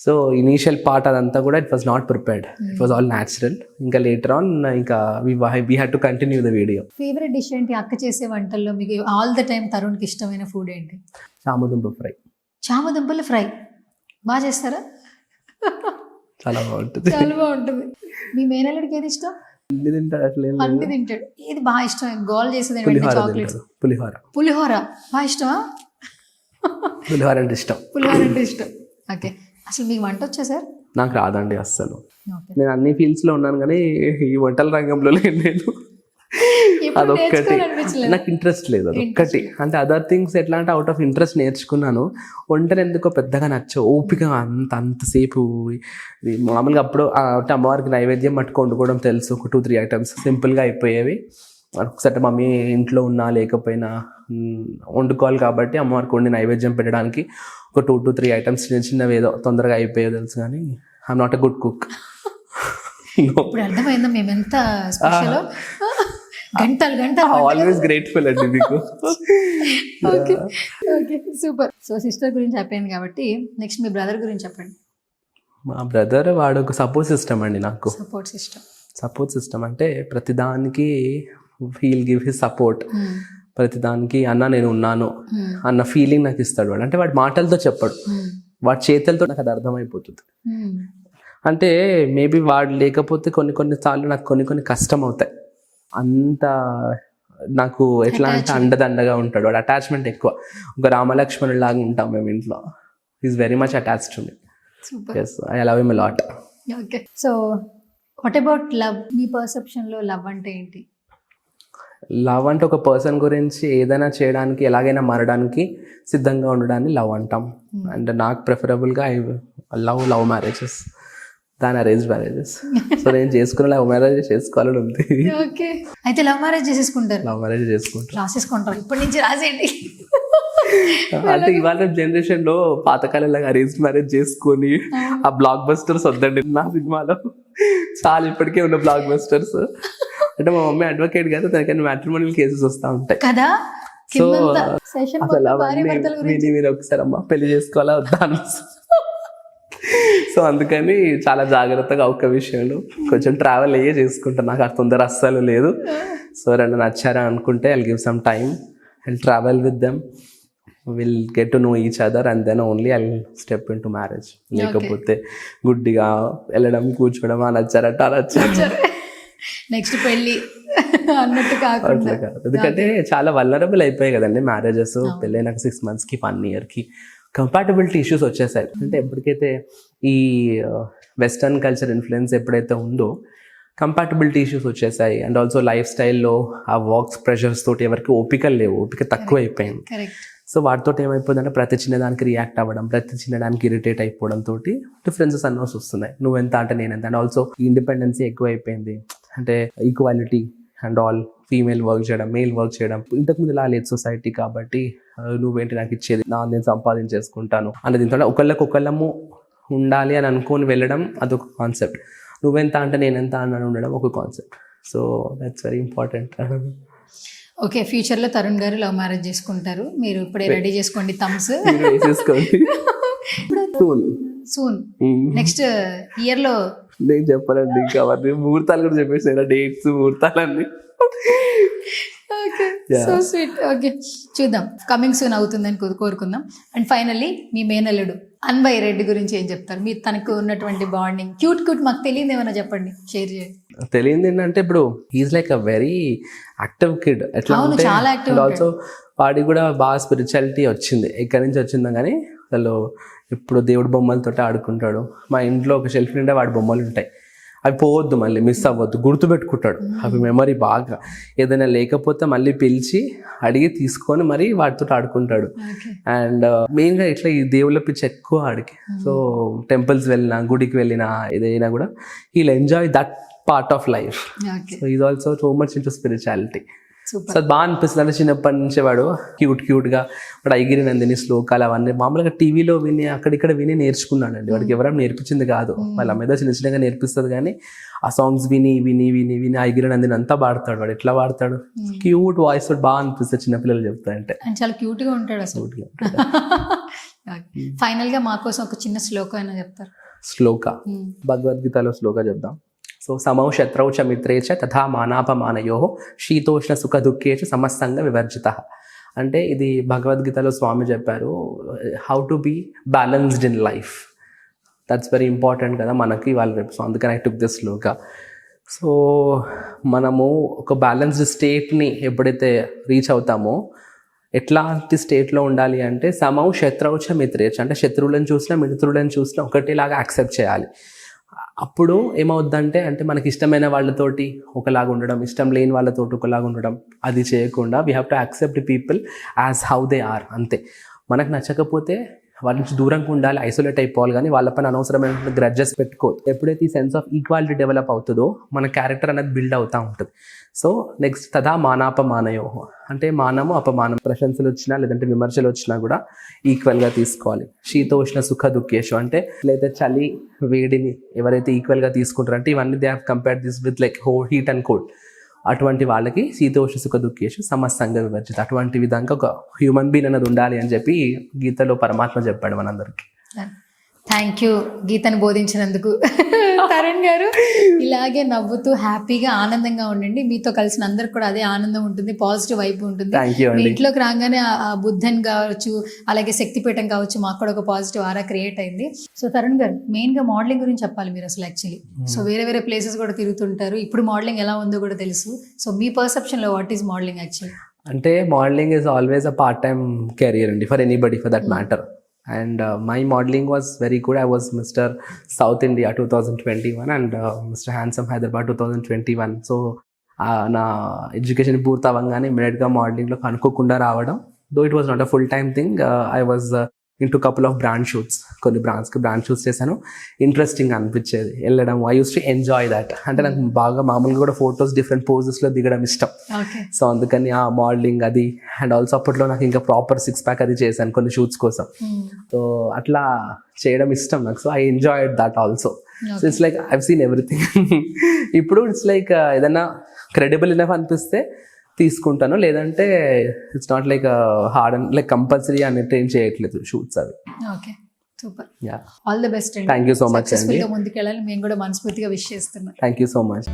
Speaker 4: So initial part అదంతా కూడా it was not prepared, it was all natural. ఇంకా లేటర్ ఆన్ ఇంకా we had to continue the video.
Speaker 2: Favourite dish ఏంటి అక్క చేసే వంటల్లో? మీకు ఆల్ ద టైమ్ తరుణ్కి ఇష్టమైన ఫుడ్ ఏంటి?
Speaker 4: చామదుంప ఫ్రై.
Speaker 2: చామదుంపల ఫ్రై బాగా చేస్తారా?
Speaker 4: చాలా బాగుంటుంది.
Speaker 2: చాలా బాగుంటుంది. మీ మేనల్లుడికి ఏది ఇష్టం?
Speaker 4: అన్ని తింటాడు, అట్లా
Speaker 2: అన్ని తింటాడు. ఏది బాగా ఇష్టం? గోల్ చేసేది చాక్లెట్స్.
Speaker 4: పులిహోర.
Speaker 2: పులిహోర బాగా ఇష్టమా?
Speaker 4: పులిహోర అంటే ఇష్టం.
Speaker 2: పులిహోర అంటే ఇష్టం. ఓకే. అసలు మీకు వంట వచ్చా సార్?
Speaker 4: నాకు రాదండి అస్సలు. నేను అన్ని ఫీల్డ్స్లో ఉన్నాను కానీ ఈ వంటల రంగంలో నేను అదొక్కటి నాకు ఇంట్రెస్ట్ లేదు. అదొక్కటి అంటే అదర్ థింగ్స్ ఎట్లా అంటే అవుట్ ఆఫ్ ఇంట్రెస్ట్ నేర్చుకున్నాను. వంటలు ఎందుకో పెద్దగా నచ్చవు. ఓపిక అంతసేపు మామూలుగా అప్పుడు అంటే అమ్మవారికి నైవేద్యం పట్టుకు వండుకోవడం తెలుసు, ఒక 2-3 ఐటమ్స్ సింపుల్గా అయిపోయేవి. ఒకసారి మమ్మీ ఇంట్లో ఉన్నా లేకపోయినా వండుకోవాలి కాబట్టి అమ్మవారికి వండి నైవేద్యం పెట్టడానికి ఒక 2-3 ఐటమ్స్ చిన్న చిన్నవి ఏదో తొందరగా అయిపోయేది తెలుసు, కానీ I'm not a good cook.
Speaker 2: ఇప్పుడు అర్థమైందా మేము ఎంత స్పెషల్? గంటలు
Speaker 4: ఆల్వేస్ గ్రేట్ఫుల్ అండి మీకు.
Speaker 2: Okay okay, super. So sister గురించి అయిపోయింది కాబట్టి నెక్స్ట్ మీ బ్రదర్ గురించి చెప్పండి.
Speaker 4: మా బ్రదర్ వాడు ఒక సపోర్ట్ సిస్టమ్ అండి నాకు. సపోర్ట్ సిస్టమ్ అంటే ప్రతిదానికి హీల్ గివ్ హిస్ సపోర్ట్. ప్రతిదానికి అన్న నేను ఉన్నాను అన్న ఫీలింగ్ నాకు ఇస్తాడు వాడు. అంటే వాడి మాటలతో చెప్పాడు, వాడి చేతులతో నాకు అది అర్థమైపోతుంది. అంటే మేబీ వాడు లేకపోతే కొన్ని సార్లు నాకు కొన్ని కష్టం అవుతాయి. అంత నాకు ఎట్లా అంటే అండదండగా ఉంటాడు వాడు. అటాచ్మెంట్ ఎక్కువ, ఒక రామలక్ష్మణుడు లాగా ఉంటాం మేము ఇంట్లో. Is very much attached to me. Yes, I love him a lot.
Speaker 2: Okay. So, what about love? మీ పర్సెప్షన్లో లవ్ అంటే ఏంటి?
Speaker 4: లవ్ అంటే ఒక పర్సన్ గురించి ఏదైనా చేయడానికి, ఎలాగైనా మారడానికి సిద్ధంగా ఉండడాన్ని లవ్ అంటాం. అండ్ నాకు ప్రిఫరబుల్గా ఐ లవ్ మ్యారేజెస్ దాని అరేంజ్ మ్యారేజెస్. సో నేను చేసుకున్న లవ్ మ్యారేజ్ చేసుకోవాలని ఉంది.
Speaker 2: ఓకే, అయితే లవ్ మ్యారేజ్ చేసేసుకుంటారు?
Speaker 4: లవ్ మ్యారేజ్ చేసుకుంటారు.
Speaker 2: రాసేసుకుంటారు ఇప్పటి నుంచి, రాసేయండి.
Speaker 4: అంటే ఇవాళ జనరేషన్ లో పాతకాలంలాగా అరేంజ్ మ్యారేజ్ చేసుకొని ఆ బ్లాక్ బస్టర్స్ వద్దండి. నా సినిమాలో చాలా ఇప్పటికే ఉన్న బ్లాక్ బస్టర్స్. అంటే మా మమ్మీ అడ్వకేట్ కదా, దానికన్నా మ్యాట్రిమోనియల్ కేసెస్ వస్తూ ఉంటాయి
Speaker 2: కదా.
Speaker 4: సో అసలు అవన్నీ మీరు ఒకసారి అమ్మ పెళ్లి చేసుకోవాలా వద్దా. సో అందుకని చాలా జాగ్రత్తగా ఒక్క విషయంలో కొంచెం ట్రావెల్ అయ్యే చేసుకుంటాను. నాకు ఆ తొందర అస్సలు లేదు. సో రెండు నచ్చారా అనుకుంటే I'll give some time and travel with them, will get to know each other and then only I'll step into marriage. లేకపోతే గుడ్డిగా వెళ్ళడం, కూర్చోవడం, నచ్చారట నచ్చారు
Speaker 2: నెక్స్ట్ పెళ్ళి అన్నట్టు కాకుండా.
Speaker 4: ఎందుకంటే చాలా వల్నరబుల్ అయిపోయాయి కదండి మ్యారేజెస్. పెళ్ళైనాక 6 monthsకి 1 yearకి కంపాటబిలిటీ ఇష్యూస్ వచ్చేసాయి. అంటే ఎప్పటికైతే ఈ వెస్టర్న్ కల్చర్ ఇన్ఫ్లుయెన్స్ ఎప్పుడైతే ఉందో కంపాటబిలిటీ ఇష్యూస్ వచ్చేసాయి. అండ్ ఆల్సో లైఫ్ స్టైల్లో ఆ వర్క్స్ ప్రెషర్స్ తోటి ఎవరికి ఓపిక లేవు, ఓపిక తక్కువ అయిపోయింది. సో వాటితో ఏమైపోతుందంటే ప్రతి చిన్నదానికి రియాక్ట్ అవ్వడం, ప్రతి చిన్నదానికి ఇరిటేట్ అయిపోవడం తోటి డిఫరెన్సెస్ అన్నోస్ వస్తున్నాయి. నువ్వెంత అంటే నేనెంత. అండ్ ఆల్సో ఇండిపెండెన్సీ ఎక్కువ అయిపోయింది. అంటే equality and all, female work చేయడం, మేల్ వర్క్ చేయడం. ఇంతకుముందు ఇలా లేదు సొసైటీ. కాబట్టి నువ్వేంటి నాకు ఇచ్చేది, నేను సంపాదించేసుకుంటాను అన్నది. ఒకళ్ళము ఉండాలి అని అనుకొని వెళ్ళడం అదొక కాన్సెప్ట్, నువ్వెంత అంటే నేనెంత అని ఉండడం ఒక concept. So that's very important.
Speaker 2: Okay, ఫ్యూచర్లో తరుణ్ గారు లవ్ మ్యారేజ్ చేసుకుంటారు, మీరు ఇప్పుడే రెడీ చేసుకోండి థమ్స్.
Speaker 4: వేసేసుకోండి
Speaker 2: సూన్ నెక్స్ట్ ఇయర్లో.
Speaker 4: నేను చెప్పాలండి ఇంకా అవన్నీ ముహూర్తాలు కూడా చెప్పేసాను, డేట్స్ ముహూర్తాలన్నీ.
Speaker 2: Okay, so sweet. ఓకే, చూద్దాం, కమింగ్ సూన్ అవుతుందని కోరుకుందాం. అండ్ ఫైనల్లీ మీ మేనల్లుడు అన్వయ్ రెడ్డి గురించి ఏం చెప్తారు? మీరు తనకు ఉన్నటువంటి బాండింగ్ క్యూట్ మాకు తెలియదు, ఏమైనా చెప్పండి, షేర్ చేయండి.
Speaker 4: తెలియంది ఏంటంటే ఇప్పుడు is like a very active kid. ఎట్లా
Speaker 2: అవును,
Speaker 4: అంటే
Speaker 2: చాలా active
Speaker 4: ఆల్సో వాడికి కూడా బాగా స్పిరిచువాలిటీ వచ్చింది. ఎక్కడి నుంచి వచ్చిందో కానీ అసలు ఇప్పుడు దేవుడి బొమ్మలతో ఆడుకుంటాడు. మా ఇంట్లో ఒక షెల్ఫ్ నిండా వాడి బొమ్మలు ఉంటాయి, అవి పోవద్దు, మళ్ళీ మిస్ అవ్వద్దు, గుర్తుపెట్టుకుంటాడు. అవి మెమరీ బాగా, ఏదైనా లేకపోతే మళ్ళీ పిలిచి అడిగి తీసుకొని మరి వాటితో ఆడుకుంటాడు. అండ్ మెయిన్గా ఇట్లా ఈ దేవుళ్ళ పిచ్చి ఎక్కువ ఆడికి. సో టెంపుల్స్ వెళ్ళినా, గుడికి వెళ్ళినా, ఏదైనా కూడా he'll enjoy that part of life. So is also so much into spirituality. So అది బాగా అనిపిస్తుంది. అంటే చిన్నప్పటి నుంచి వాడు క్యూట్గా వాడు ఐగిరి నందిని శ్లోకాలు అవన్నీ మామూలుగా టీవీలో విని అక్కడిక్కడ విని నేర్చుకున్నాడండి. వాడికి ఎవరైనా నేర్పించింది కాదు, వాళ్ళ మీద చిన్నగా నేర్పిస్తుంది. కానీ ఆ సాంగ్స్ విని విని విని విని ఐగిరి నందిని అంతా పాడతాడు. వాడు ఎట్లా పాడతాడు, క్యూట్ వాయిస్ తోటి బాగా అనిపిస్తుంది చిన్నపిల్లలు చెప్తారంటే.
Speaker 2: అండ్ చాలా క్యూట్గా ఉంటాడు అసలు. ఫైనల్గా మా కోసం ఒక చిన్న శ్లోకం అయినా చెప్తారు.
Speaker 4: శ్లోక భగవద్గీతలో శ్లోక చెప్దాం. సో సమౌ శత్రౌ చ మిత్రే చ తథా మానాపమానయో శీతోష్ణ సుఖ దుఃఖే చ సమస్తంగ వివర్జిత. అంటే ఇది భగవద్గీతలో స్వామి చెప్పారు, how to be balanced in life. That's very important కదా మనకి వాళ్ళు రేపు. సో అందుకని I took this shloka. So మనము ఒక బ్యాలెన్స్డ్ స్టేట్ని ఎప్పుడైతే రీచ్ అవుతామో, ఎట్లాంటి స్టేట్లో ఉండాలి అంటే సమౌ శత్రౌ చ మిత్రే చ, అంటే శత్రువులను చూసినా మిత్రులను చూసినా ఒకటేలాగా యాక్సెప్ట్ చేయాలి. అప్పుడు ఏమవుద్దంటే అంటే మనకి ఇష్టమైన వాళ్ళతోటి ఒకలాగా ఉండడం, ఇష్టం లేని వాళ్ళతోటి ఒకలాగా ఉండడం, అది చేయకుండా we have to accept people as how they are. అంతే. మనకు నచ్చకపోతే వాళ్ళ నుంచి దూరంగా ఉండాలి, ఐసోలేట్ అయిపోవాలి. కానీ వాళ్ళపైన అనవసరమైన గ్రడ్జెస్ పెట్టుకోవద్దు. ఎప్పుడైతే ఈ సెన్స్ ఆఫ్ ఈక్వాలిటీ డెవలప్ అవుతుందో మన క్యారెక్టర్ అనేది బిల్డ్ అవుతూ ఉంటుంది. సో నెక్స్ట్ తదా మానాపమానయో, అంటే మానము అపమానం, ప్రశంసలు వచ్చినా లేదంటే విమర్శలు వచ్చినా కూడా ఈక్వల్గా తీసుకోవాలి. శీతోష్ణ సుఖ దుఃఖేషు, అంటే లేదా చలి వేడిని ఎవరైతే ఈక్వల్గా తీసుకుంటారో, అంటే ఇవన్నీ they have compared this with like heat and cold. అటువంటి వాళ్ళకి శీతోష్ణ సుఖ దుఃఖేషు సమస్తంగ వివర్జిత. అటువంటి విధంగా ఒక హ్యూమన్ బీయింగ్ అనేది ఉండాలి అని చెప్పి గీతలో పరమాత్మ చెప్పాడు మనందరికీ.
Speaker 2: థ్యాంక్ యూ గీతను బోధించినందుకు తరుణ్ గారు. ఇలాగే నవ్వుతూ హ్యాపీగా ఆనందంగా ఉండండి. మీతో కలిసిన అందరికి కూడా అదే ఆనందం ఉంటుంది, పాజిటివ్ వైపు ఉంటుంది. మీ ఇంట్లోకి రాగానే ఆ బుద్ధన్ కావచ్చు, అలాగే శక్తిపీఠం కావచ్చు, మాకు కూడా ఒక పాజిటివ్ ఆరా క్రియేట్ అయింది. సో తరుణ్ గారు, మెయిన్గా మోడలింగ్ గురించి చెప్పాలి మీరు అసలు. యాక్చువల్లీ సో వేరే ప్లేసెస్ కూడా తిరుగుతుంటారు, ఇప్పుడు మోడలింగ్ ఎలా ఉందో కూడా తెలుసు. సో మీ పర్సెప్షన్లో వాట్ ఈస్ మోడలింగ్ యాక్చువల్లీ?
Speaker 4: అంటే modeling is always a part time career అండి, for anybody for that matter. And my modeling was very good. I was Mr. South India 2021 and Mr. Handsome Hyderabad 2021. So నా education పూర్తి అవ్వగానే ఇమీడియట్గా మోడలింగ్లో అనుకోకుండా రావడం. Though it was not a full time thing. I was into couple of brand shoots, కొన్ని బ్రాండ్స్కి brand shoots చేశాను. Interesting అనిపించేది వెళ్ళడం. I use to enjoy that. అంటే నాకు బాగా మామూలుగా కూడా ఫొటోస్ డిఫరెంట్ పోజెస్లో దిగడం ఇష్టం. సో అందుకని ఆ మోడలింగ్ అది. అండ్ ఆల్సో అప్పట్లో నాకు ఇంకా ప్రాపర్ 6-pack అది చేశాను కొన్ని షూట్స్ కోసం. సో అట్లా చేయడం ఇష్టం నాకు. So I enjoyed that also. So it's like I've seen everything. ఇప్పుడు ఇట్స్ లైక్ ఏదైనా క్రెడిబుల్ ఇనఫ్ అనిపిస్తే తీసుకుంటాను, లేదంటే it's not like hard and like compulsory అని ట్రైన్ చేయట్లేదు షూట్స్ అవి.
Speaker 2: Okay, super. All the best.
Speaker 4: Thank you so much అండి.
Speaker 2: ముందుకెళ్ళాలి మేము కూడా మనస్ఫూర్తిగా విష్ చేస్తున్నాం.
Speaker 4: Thank you so much.